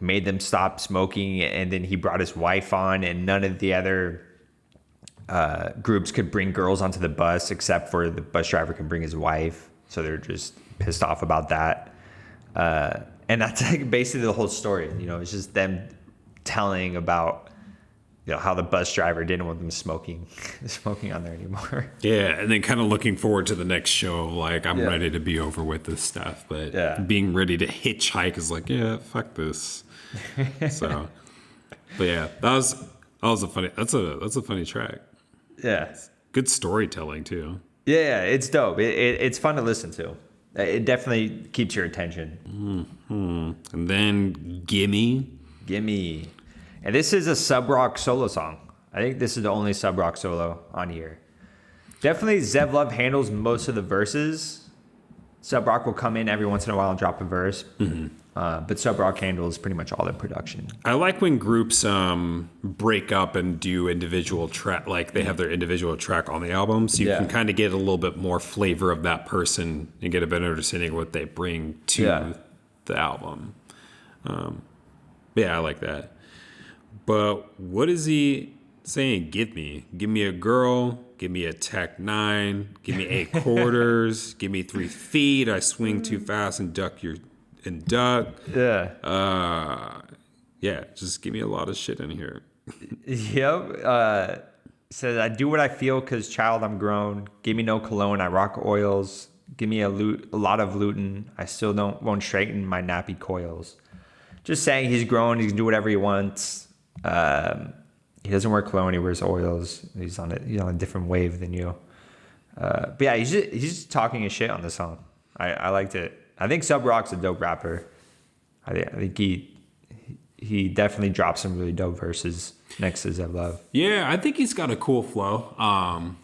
made them stop smoking, and then he brought his wife on, and none of the other groups could bring girls onto the bus except for the bus driver can bring his wife. So they're just pissed off about that. And that's like basically the whole story. You know, it's just them telling about, you know, how the bus driver didn't want them smoking on there anymore.
Yeah, and then kind of looking forward to the next show. Like, I'm ready to be over with this stuff. But being ready to hitchhike is like, yeah, fuck this. So, but yeah, that's a funny track.
Yeah.
Good storytelling too.
Yeah, it's dope. It's fun to listen to. It definitely keeps your attention.
And then Gimme.
And this is a sub rock solo song. I think this is the only sub rock solo on here. Definitely Zev Love handles most of the verses. Sub rock will come in every once in a while and drop a verse. But sub rock handles pretty much all the production.
I like when groups break up and do individual track, like they have their individual track on the album, so you can kind of get a little bit more flavor of that person and get a better understanding of what they bring to the album. Yeah, I like that. But what is he saying? Give me a girl, give me a Tech 9, give me 8 quarters, give me 3 feet. I swing too fast and duck. Yeah, just give me a lot of shit in here.
Yep. Says, I do what I feel because, child, I'm grown. Give me no cologne, I rock oils. Give me a lot of lutin. I still won't straighten my nappy coils. Just saying he's grown. He can do whatever he wants. He doesn't wear cologne. He wears oils. He's on a different wave than you. But yeah, he's just talking his shit on the song. I liked it. I think Sub Rock's a dope rapper. I think he definitely dropped some really dope verses next to Zev Love.
Yeah, I think he's got a cool flow.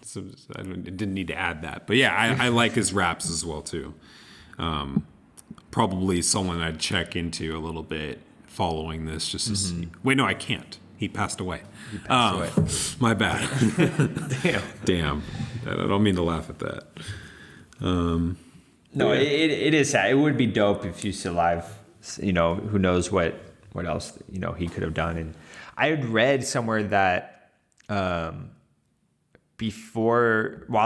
So I didn't need to add that, but yeah, I like his raps as well too. Probably someone I'd check into a little bit following this, just to see. Wait, no, I can't. He passed away. My bad. Damn. I don't mean to laugh at that.
No, it is sad. It would be dope if he's still alive. You know, who knows what else, you know, he could have done. And I had read somewhere that while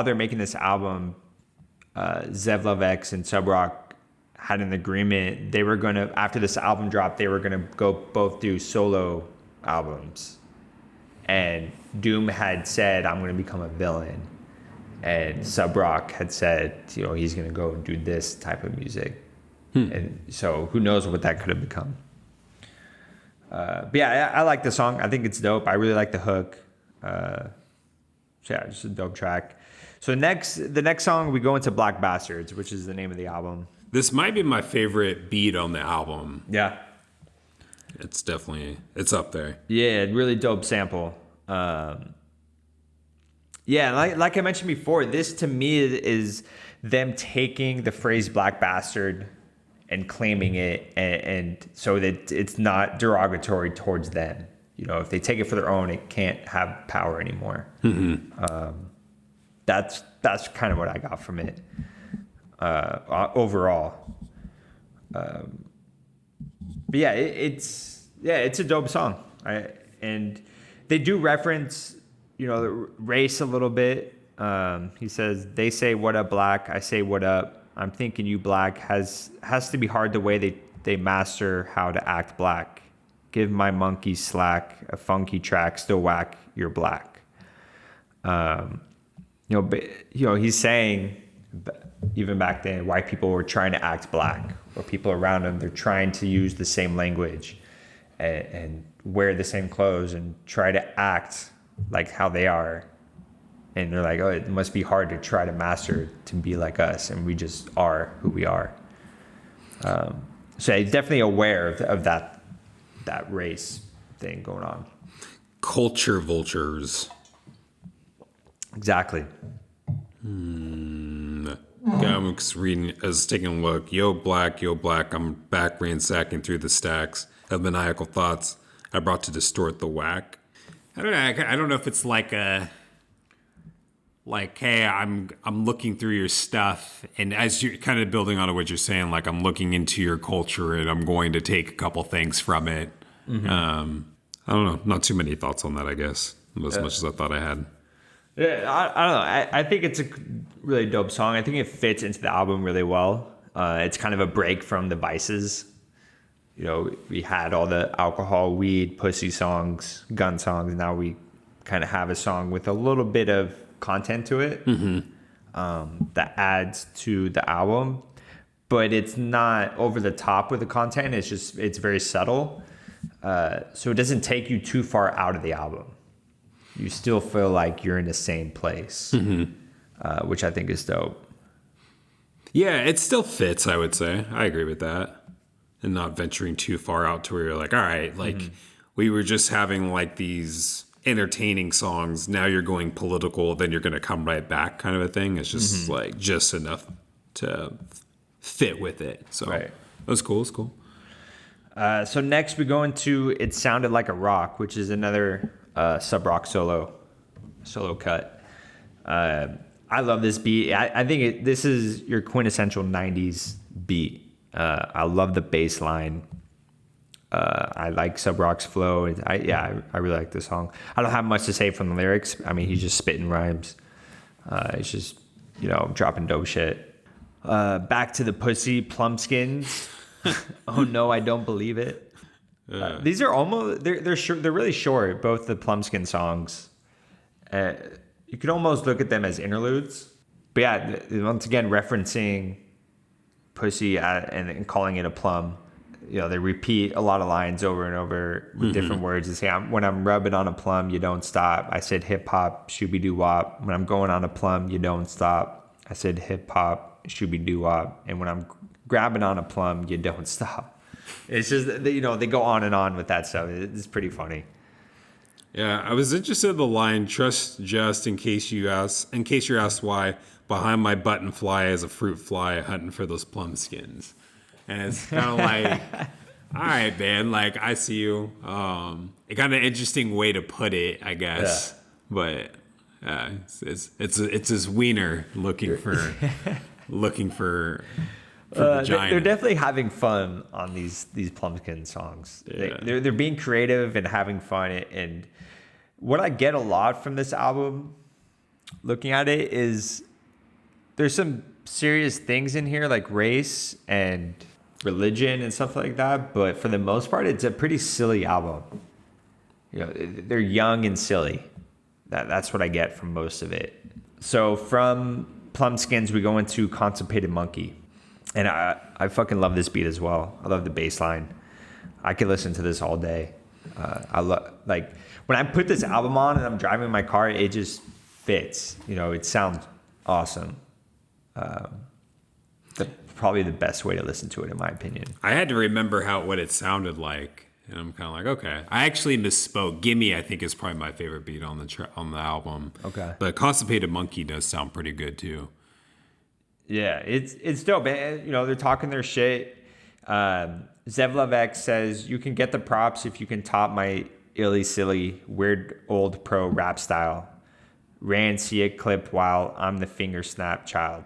they're making this album, Zev Love X and Sub Rock had an agreement. They were going to, after this album dropped, they were going to go both do solo albums. And Doom had said, I'm going to become a villain. And Sub Rock had said, you know, he's going to go do this type of music. And so who knows what that could have become. But yeah, I like the song. I think it's dope. I really like the hook. So yeah, just a dope track. So the next song, we go into Black Bastards, which is the name of the album.
This might be my favorite beat on the album.
Yeah.
It's up there.
Yeah, really dope sample. Yeah, like I mentioned before, this to me is them taking the phrase Black Bastard and claiming it, and so that it's not derogatory towards them. You know, if they take it for their own, it can't have power anymore. That's kind of what I got from it overall. But yeah, it's a dope song. And they do reference, you know, the race a little bit. He says, they say, what up, black? I say, what up? I'm thinking you black has to be hard the way they master how to act black. Give my monkey slack, a funky track, still whack, you're black. He's saying, even back then, white people were trying to act black, or people around them, they're trying to use the same language and wear the same clothes and try to act like how they are. And they're like, oh, it must be hard to try to master to be like us, and we just are who we are. So he's definitely aware of that race thing going on.
Culture vultures.
Exactly.
Yeah, I'm just reading, I was taking a look. Yo, black, I'm back ransacking through the stacks of maniacal thoughts I brought to distort the whack. I don't know if it's like hey, I'm looking through your stuff, and as you're kind of building on what you're saying, like I'm looking into your culture and I'm going to take a couple things from it. I don't know, not too many thoughts on that, I guess, as much as I thought I had.
Yeah, I don't know. I think it's a really dope song. I think it fits into the album really well. It's kind of a break from the Vices. You know, we had all the alcohol, weed, pussy songs, gun songs. Now we kind of have a song with a little bit of content to it that adds to the album. But it's not over the top with the content. It's very subtle. So it doesn't take you too far out of the album. You still feel like you're in the same place, which I think is dope.
Yeah, it still fits, I would say. I agree with that. And not venturing too far out to where you're like, all right, like we were just having like these entertaining songs. Now you're going political, then you're going to come right back kind of a thing. It's just like just enough to fit with it. So
Right.
that was cool. It's cool.
So next we go into It Sounded Like a Rock, which is another sub-rock solo cut. I love this beat. I think this is your quintessential 90s beat. I love the bass line. I like Sub-Rock's flow. I really like this song. I don't have much to say from the lyrics. I mean, he's just spitting rhymes. It's just, dropping dope shit. Back to the Pussy, Plumpskins. Oh no, I don't believe it. These are almost, they're short, they're really short, both the Plumpskin songs. You could almost look at them as interludes. But yeah, once again, referencing Pussy and calling it a plum. They repeat a lot of lines over and over with different words. They say, when I'm rubbing on a plum, you don't stop. I said hip hop, shooby doo wop. When I'm going on a plum, you don't stop. I said hip hop, shooby doo wop. And when I'm grabbing on a plum, you don't stop. It's just, they go on and on with that stuff. It's pretty funny.
Yeah, I was interested in the line, trust just in case you're asked why, behind my button fly is a fruit fly hunting for those plum skins. And it's kind of like, all right, man, like I see you. A kind of interesting way to put it, I guess. Yeah. But it's his wiener looking for vagina.
They're definitely having fun on these Plumpkin songs. Yeah. They're being creative and having fun. And what I get a lot from this album, looking at it, is there's some serious things in here like race and religion and stuff like that. But for the most part, it's a pretty silly album. They're young and silly. That's what I get from most of it. So from Plumpskins, we go into Constipated Monkey. And I fucking love this beat as well. I love the bass line. I could listen to this all day. I love, like, when I put this album on and I'm driving my car, it just fits. It sounds awesome. Probably the best way to listen to it, in my opinion.
I had to remember what it sounded like, and I'm kind of like, okay. I actually misspoke. Gimme, I think, is probably my favorite beat on the album.
Okay.
But Constipated Monkey does sound pretty good too.
Yeah, it's dope. They're talking their shit. Zevlov X says, you can get the props if you can top my illy silly weird old pro rap style. Ran see it clipped while I'm the finger snap child.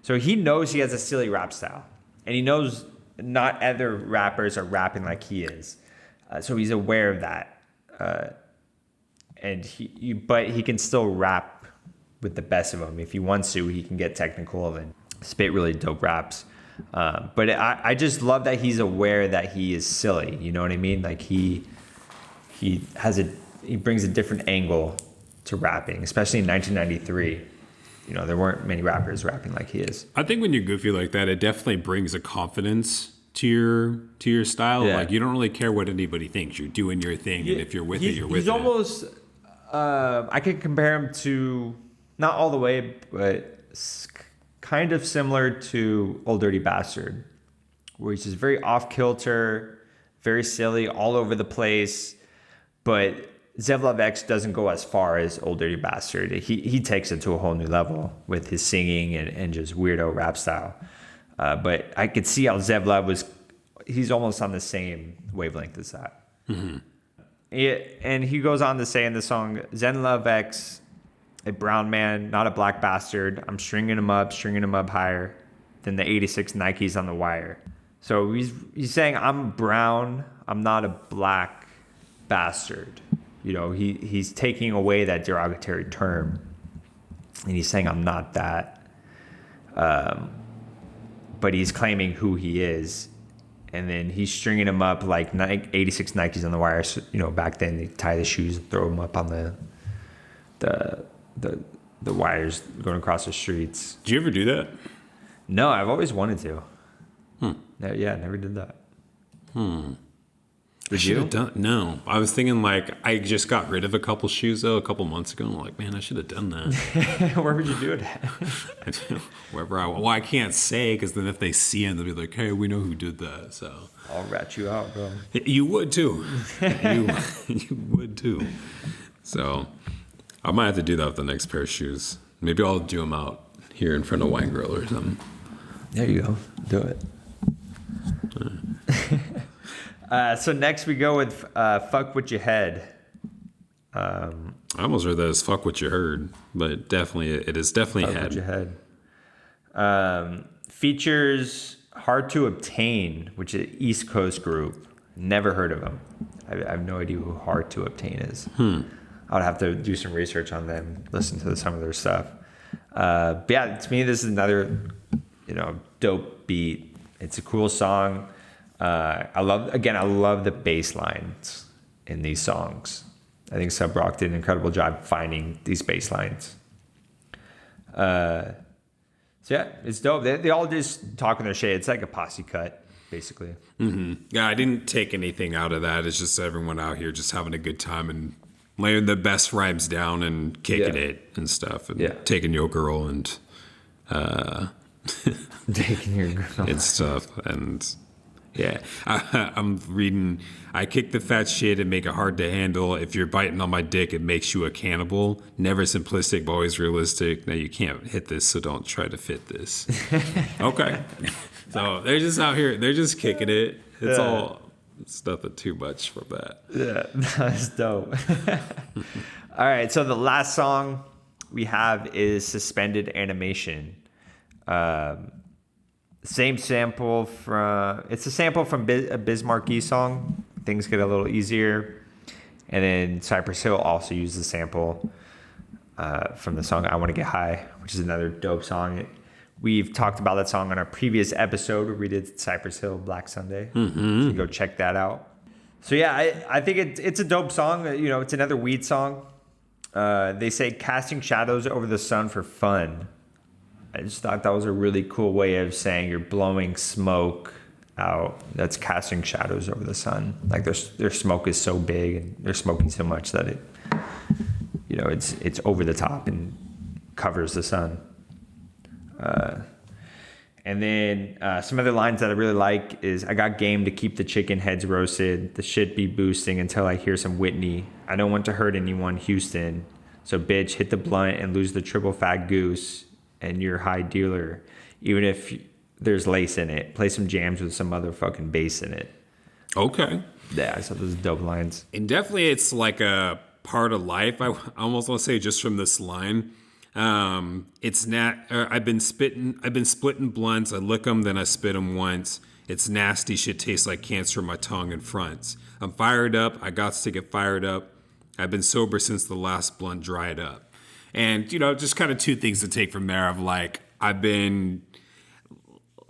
So he knows he has a silly rap style, and he knows not other rappers are rapping like he is. So he's aware of that. But he can still rap with the best of them. If he wants to, he can get technical and spit really dope raps. But I just love that he's aware that he is silly. You know what I mean? Like he brings a different angle to rapping, especially in 1993. There weren't many rappers rapping like he is.
I think when you're goofy like that, it definitely brings a confidence to your style. Yeah. Like you don't really care what anybody thinks. You're doing your thing, and if you're with it, you're with it.
He's almost. I could compare him to, not all the way, but kind of similar to Old Dirty Bastard, where he's just very off kilter, very silly, all over the place. But Zevlov X doesn't go as far as Old Dirty Bastard. He takes it to a whole new level with his singing and just weirdo rap style. But I could see how Zevlov he's almost on the same wavelength as that. Mm-hmm. And he goes on to say in the song, Zenlove X, a brown man, not a black bastard. I'm stringing him up higher than the 86 Nikes on the wire. So he's saying, I'm brown, I'm not a black bastard. He's taking away that derogatory term and he's saying, I'm not that. But he's claiming who he is. And then he's stringing them up like 86 Nikes on the wire. So, back then they tie the shoes and throw them up on the wires going across the streets.
Did you ever do that?
No, I've always wanted to. Never did that. Did you?
No, I was thinking like I just got rid of a couple shoes though a couple months ago. I'm like, man, I should have done that.
Where would you do it at?
Wherever I want. Well, I can't say because then if they see it, they'll be like, hey, we know who did that. So
I'll rat you out, bro.
You would too. you would too. So I might have to do that with the next pair of shoes. Maybe I'll do them out here in front of Wine Grill or something.
There you go. Do it. So next we go with Fuck What You Head.
I almost read that as Fuck What You Heard, but it is definitely
Fuck
Head.
What You Head. Features Hard to Obtain, which is an East Coast group. Never heard of them. I have no idea who Hard to Obtain is. I would have to do some research on them, listen to some of their stuff. But yeah, to me, this is another, dope beat. It's a cool song. I love the bass lines in these songs. I think Sub Rock did an incredible job finding these bass lines. So yeah, it's dope. They all just talking their shit. It's like a posse cut, basically.
Mm-hmm. Yeah, I didn't take anything out of that. It's just everyone out here just having a good time and laying the best rhymes down and kicking it and stuff and taking your girl and
taking your girl
and stuff and. Yeah, I'm reading. I kick the fat shit and make it hard to handle. If you're biting on my dick, it makes you a cannibal. Never simplistic, but always realistic. Now you can't hit this, so don't try to fit this. Okay. So they're just out here. They're just kicking it. It's nothing too much from that.
Yeah, that's dope. All right, so the last song we have is Suspended Animation. Same sample it's a sample from a Biz Markie song. Things Get a Little Easier. And then Cypress Hill also used the sample from the song I Want to Get High, which is another dope song. We've talked about that song on our previous episode where we did Cypress Hill Black Sunday. Mm-hmm. So you can go check that out. So yeah, I think it's a dope song. It's another weed song. They say casting shadows over the sun for fun. I just thought that was a really cool way of saying you're blowing smoke out that's casting shadows over the sun. Like their smoke is so big and they're smoking so much that it's over the top and covers the sun. And then some other lines that I really like is, I got game to keep the chicken heads roasted. The shit be boosting until I hear some Whitney. I don't want to hurt anyone, Houston. So bitch, hit the blunt and lose the triple fat goose. And you're high dealer, even if there's lace in it. Play some jams with some motherfucking bass in it.
Okay.
Yeah, I thought those dope lines.
And definitely it's like a part of life. I almost want to say just from this line. It's not, I've been splitting blunts. I lick them, then I spit them once. It's nasty shit, tastes like cancer in my tongue and fronts. I'm fired up. I got to get fired up. I've been sober since the last blunt dried up. And, just kind of two things to take from there of like,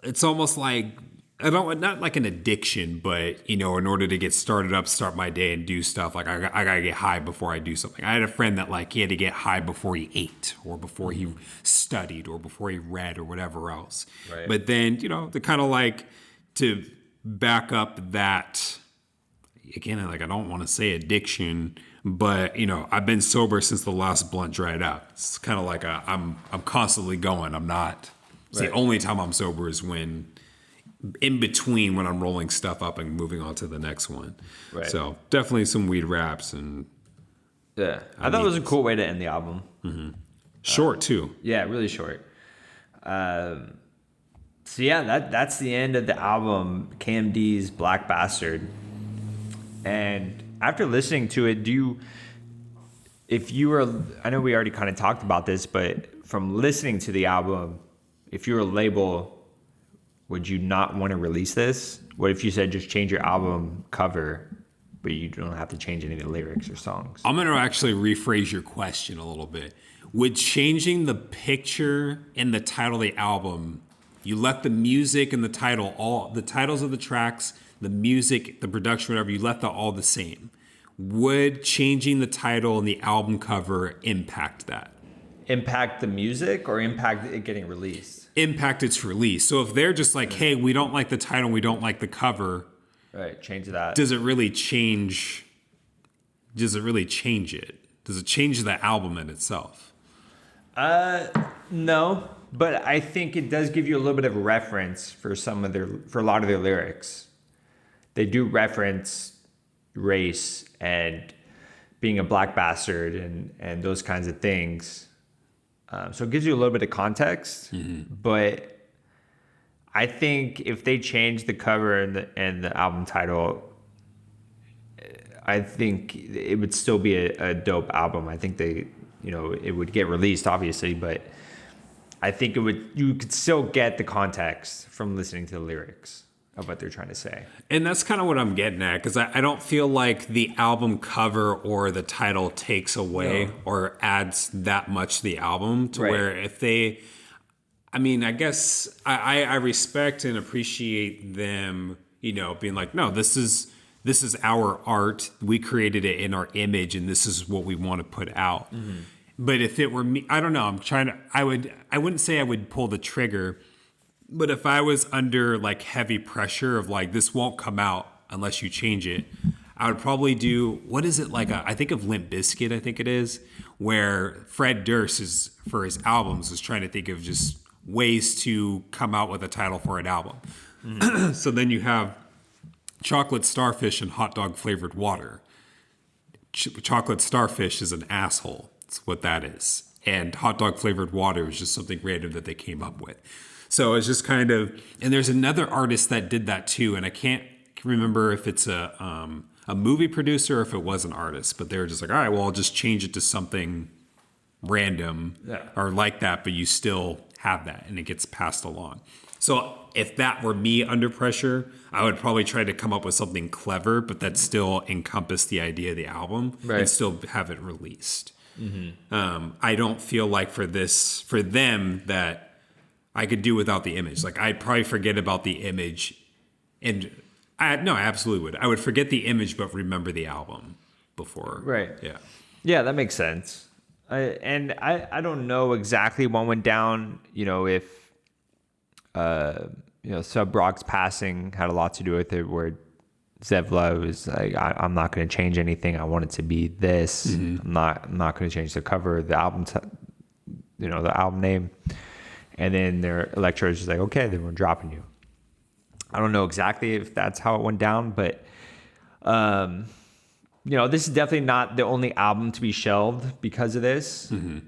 it's almost like, not like an addiction, but, in order to get started up, start my day and do stuff, like I got to get high before I do something. I had a friend that like, he had to get high before he ate or before he studied or before he read or whatever else. Right. But then, to kind of like, to back up that, again, like, I don't want to say addiction, but, I've been sober since the last blunt dried out. It's kind of like I'm constantly going. I'm not. It's the only time I'm sober is when in between when I'm rolling stuff up and moving on to the next one. Right. So definitely some weed raps and.
Yeah. I thought it was a cool way to end the album.
Mm-hmm. Short too.
Yeah, really short. So yeah, that's the end of the album, KMD's Black Bastard. And after listening to it, I know we already kind of talked about this, but from listening to the album, if you were a label, would you not want to release this? What if you said just change your album cover but you don't have to change any of the lyrics or songs.
I'm going to actually rephrase your question a little bit. Would changing the picture and the title of the album, you left the music and the title, all the titles of the tracks, the music, the production, whatever, you left that all the same. Would changing the title and the album cover impact that?
Impact the music or impact it getting released?
Impact its release. So if they're just like, hey, we don't like the title, we don't like the cover.
Right, change that.
Does it really change? Does it really change it? Does it change the album in itself?
No, but I think it does give you a little bit of reference for a lot of their lyrics. They do reference race and being a black bastard and those kinds of things. So it gives you a little bit of context, but I think if they change the cover and the album title, I think it would still be a dope album. I think it would get released, obviously, but I think you could still get the context from listening to the lyrics of what they're trying to say.
And that's kind of what I'm getting at, because I don't feel like the album cover or the title takes away or adds that much to the album to where if they... I mean, I guess I respect and appreciate them, being like, no, this is our art. We created it in our image, and this is what we want to put out. Mm-hmm. But if it were me, I don't know. I wouldn't say I would pull the trigger, but if I was under like heavy pressure of like, this won't come out unless you change it, I would probably do, what is it like? I think of Limp Bizkit, I think it is, where Fred Durst for his albums is trying to think of just ways to come out with a title for an album. So then you have chocolate starfish and hot dog flavored water. Chocolate starfish is an asshole. That's what that is. And hot dog flavored water is just something random that they came up with. So it's just kind of, and there's another artist that did that too. And I can't remember if it's a movie producer or if it was an artist, but they were just like, all right, well, I'll just change it to something random or like that, but you still have that and it gets passed along. So if that were me under pressure, I would probably try to come up with something clever, but that still encompass the idea of the album and still have it released. Mm-hmm. I don't feel like for them that I could do without the image. Like I'd probably forget about the image, and I absolutely would. I would forget the image, but remember the album before.
Right.
Yeah.
Yeah, that makes sense. I don't know exactly what went down. If Sub Rock's passing had a lot to do with it, where Zevla was like, I'm not going to change anything. I want it to be this. Mm-hmm. I'm not going to change the cover, the album, the album name. And then their Electro is just like, okay, then we're dropping you. I don't know exactly if that's how it went down, but this is definitely not the only album to be shelved because of this. Mm-hmm.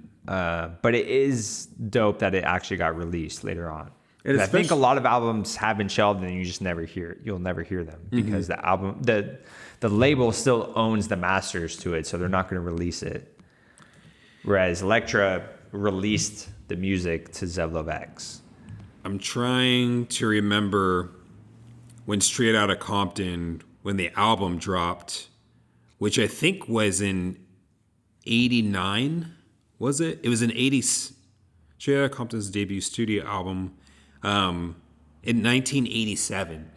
But it is dope that it actually got released later on. I think a lot of albums have been shelved and you'll never hear them because the album, the label still owns the masters to it, so they're not going to release it. Whereas Elektra released the music to Zevlov X.
I'm trying to remember when Straight Outta Compton, when the album dropped, which I think was in 89, was it? It was in 80s. Straight Outta Compton's debut studio album in 1987.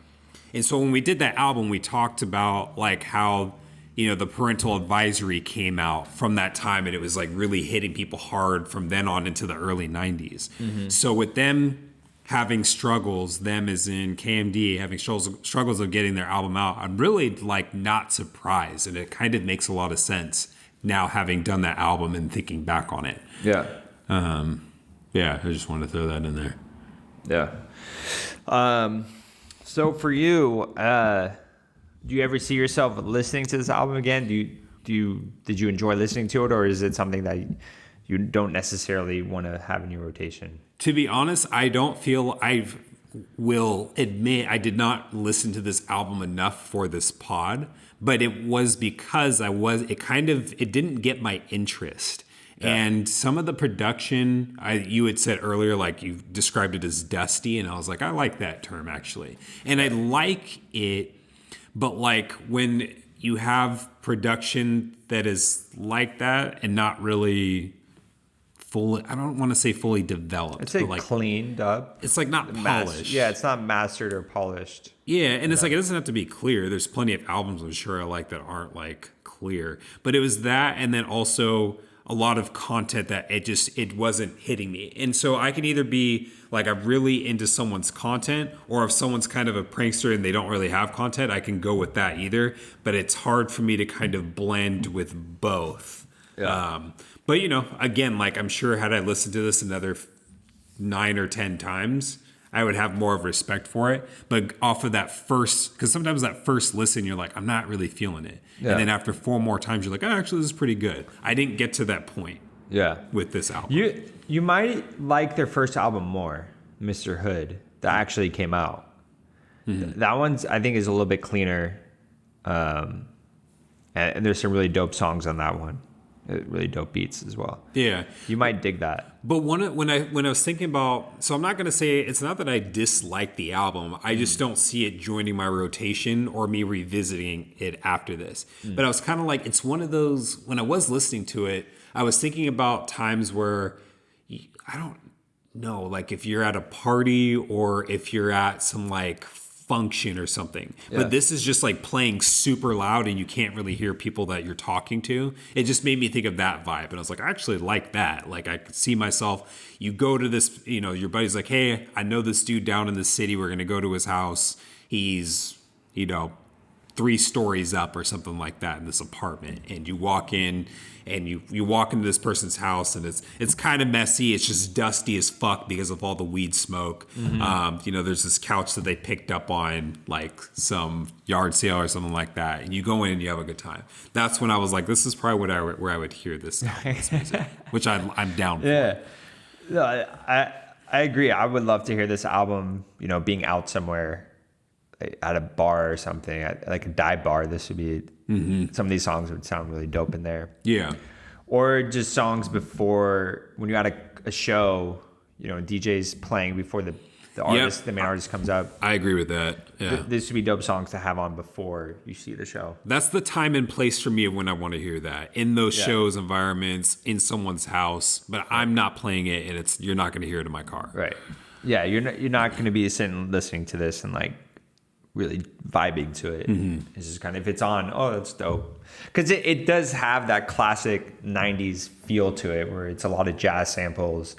And so when we did that album, we talked about like how, the parental advisory came out from that time, and it was like really hitting people hard from then on into the early 90s. Mm-hmm. So with them having struggles, them as in KMD having struggles of getting their album out, I'm really like not surprised, and it kind of makes a lot of sense now having done that album and thinking back on it.
Yeah.
I just wanted to throw that in there.
Yeah. So for you, do you ever see yourself listening to this album again? Did you enjoy listening to it, or is it something that you don't necessarily want to have in your rotation?
To be honest, I don't feel will admit I did not listen to this album enough for this pod, but it was because it didn't get my interest. Yeah. And some of the production, you had said earlier, like you described it as dusty, and I was like, I like that term actually. And I like it, but like when you have production that is like that and not really fully, I don't want to say fully developed.
It's like
but
cleaned up.
it's like not polished.
Yeah, it's not mastered or polished.
Yeah, and it's like it doesn't have to be clear. There's plenty of albums I'm sure I like that aren't like clear. But it was that, and then also a lot of content that it wasn't hitting me. And so I can either be like I'm really into someone's content, or if someone's kind of a prankster and they don't really have content, I can go with that either. But it's hard for me to kind of blend with both.
Yeah.
But again, like I'm sure had I listened to this another 9 or 10 times, I would have more of respect for it. But off of that first, because sometimes that first listen, you're like, I'm not really feeling it. Yeah. And then after 4 more times, you're like, oh, actually, this is pretty good. I didn't get to that point.
Yeah.
With this album.
You might like their first album more, Mr. Hood, that actually came out. Mm-hmm. That one's, I think, is a little bit cleaner. And there's some really dope songs on that one. Really dope beats as well.
Yeah,
you might dig that.
But when I was thinking about, so I'm not gonna say it's not that I dislike the album. I just don't see it joining my rotation or me revisiting it after this. But I was kind of like, it's one of those. When I was listening to it, I was thinking about times where I don't know, like if you're at a party or if you're at some like function or something, but this is just like playing super loud and you can't really hear people that you're talking to. It just made me think of that vibe, and I was like, I actually like that. Like I could see myself, you go to this, your buddy's like, hey, I know this dude down in the city, we're gonna go to his house, he's 3 stories up or something like that in this apartment, and you walk in and you walk into this person's house and it's kind of messy. It's just dusty as fuck because of all the weed smoke. Mm-hmm. There's this couch that they picked up on like some yard sale or something like that, and you go in and you have a good time. That's when I was like, this is probably where I would hear this music, which I'm down for.
Yeah, no, I agree. I would love to hear this album, being out somewhere at a bar or something, at like a dive bar. This would be some of these songs would sound really dope in there.
Yeah,
or just songs before when you're at a show, DJ's playing before the artist, the main artist comes up.
I agree with that. Yeah,
this would be dope songs to have on before you see the show.
That's the time and place for me when I want to hear that, in those shows, environments, in someone's house. But I'm not playing it, and you're not going to hear it in my car.
Right. Yeah, you're not going to be sitting listening to this and like really vibing to it. It's just kind of, if it's on, oh, that's dope, because it does have that classic 90s feel to it, where it's a lot of jazz samples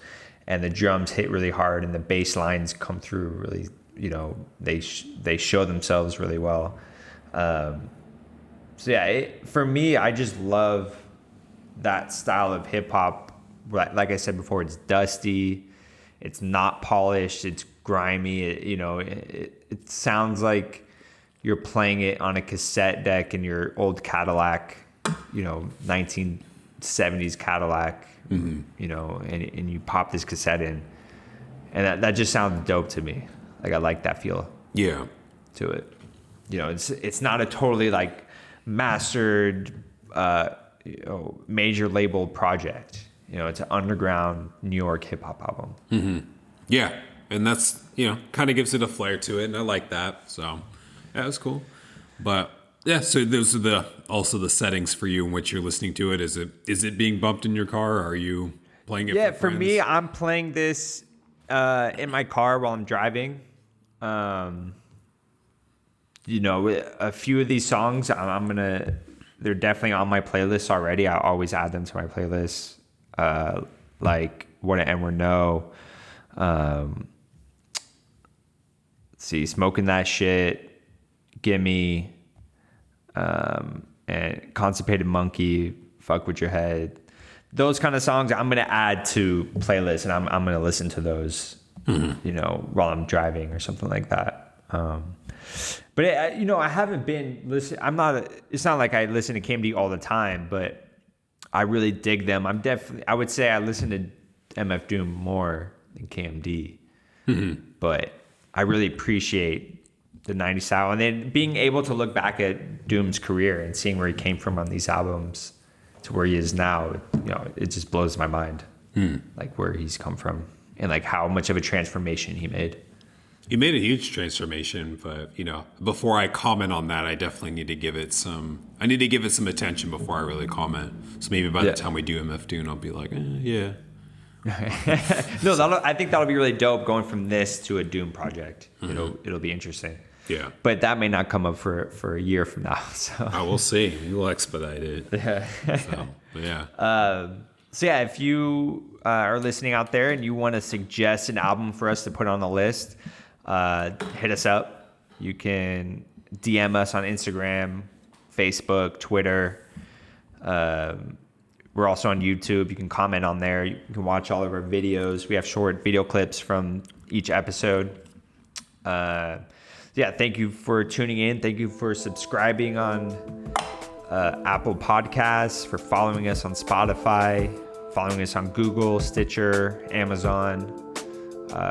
and the drums hit really hard and the bass lines come through really, they show themselves really well. So yeah, for me, I just love that style of hip hop. Like I said before, it's dusty, it's not polished, it's grimy. It sounds like you're playing it on a cassette deck in your old Cadillac, 1970s Cadillac, and you pop this cassette in, and that just sounds dope to me. Like I like that feel.
Yeah.
To it, it's not a totally like mastered, major label project. It's an underground New York hip hop album.
Mm-hmm. Yeah. And that's, kind of gives it a flair to it. And I like that. So, yeah, it was cool. But, yeah, so those are also the settings for you in which you're listening to it. Is it being bumped in your car? Or are you playing it for friends?
For me, I'm playing this in my car while I'm driving. A few of these songs, they're definitely on my playlist already. I always add them to my playlist. Like What a N Word No. See, Smoking That Shit, Gimme, and Constipated Monkey, Fuck With Your Head. Those kind of songs I'm going to add to playlists, and I'm going to listen to those, while I'm driving or something like that. But I haven't been listening. It's not like I listen to KMD all the time, but I really dig them. I would say I listen to MF Doom more than KMD, but I really appreciate the 90s style, and then being able to look back at Doom's career and seeing where he came from on these albums to where he is now. It just blows my mind, like where he's come from and like how much of a transformation he made.
He made a huge transformation, but before I comment on that, I definitely need to give it some. I need to give it some attention before I really comment. So maybe by the time we do MF Doom, I'll be like, yeah.
No, I think that'll be really dope going from this to a Doom project. It'll be interesting.
Yeah,
but that may not come up for a year from now. So
I will see. We'll expedite it.
Yeah.
So
yeah, if you are listening out there and you want to suggest an album for us to put on the list, hit us up. You can DM us on Instagram, Facebook, Twitter. We're also on YouTube. You can comment on there. You can watch all of our videos. We have short video clips from each episode. Thank you for tuning in. Thank you for subscribing on Apple Podcasts, for following us on Spotify, following us on Google, Stitcher, Amazon,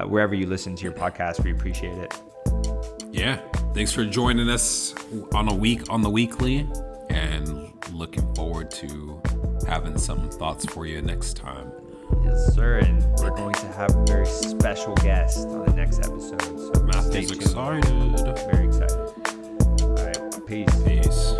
wherever you listen to your podcast. We appreciate it.
Yeah. Thanks for joining us on the weekly, and looking forward to having some thoughts for you next time.
Yes, sir. And we're going to have a very special guest on the next episode. So
Matthew's excited.
Very excited. All right. Peace.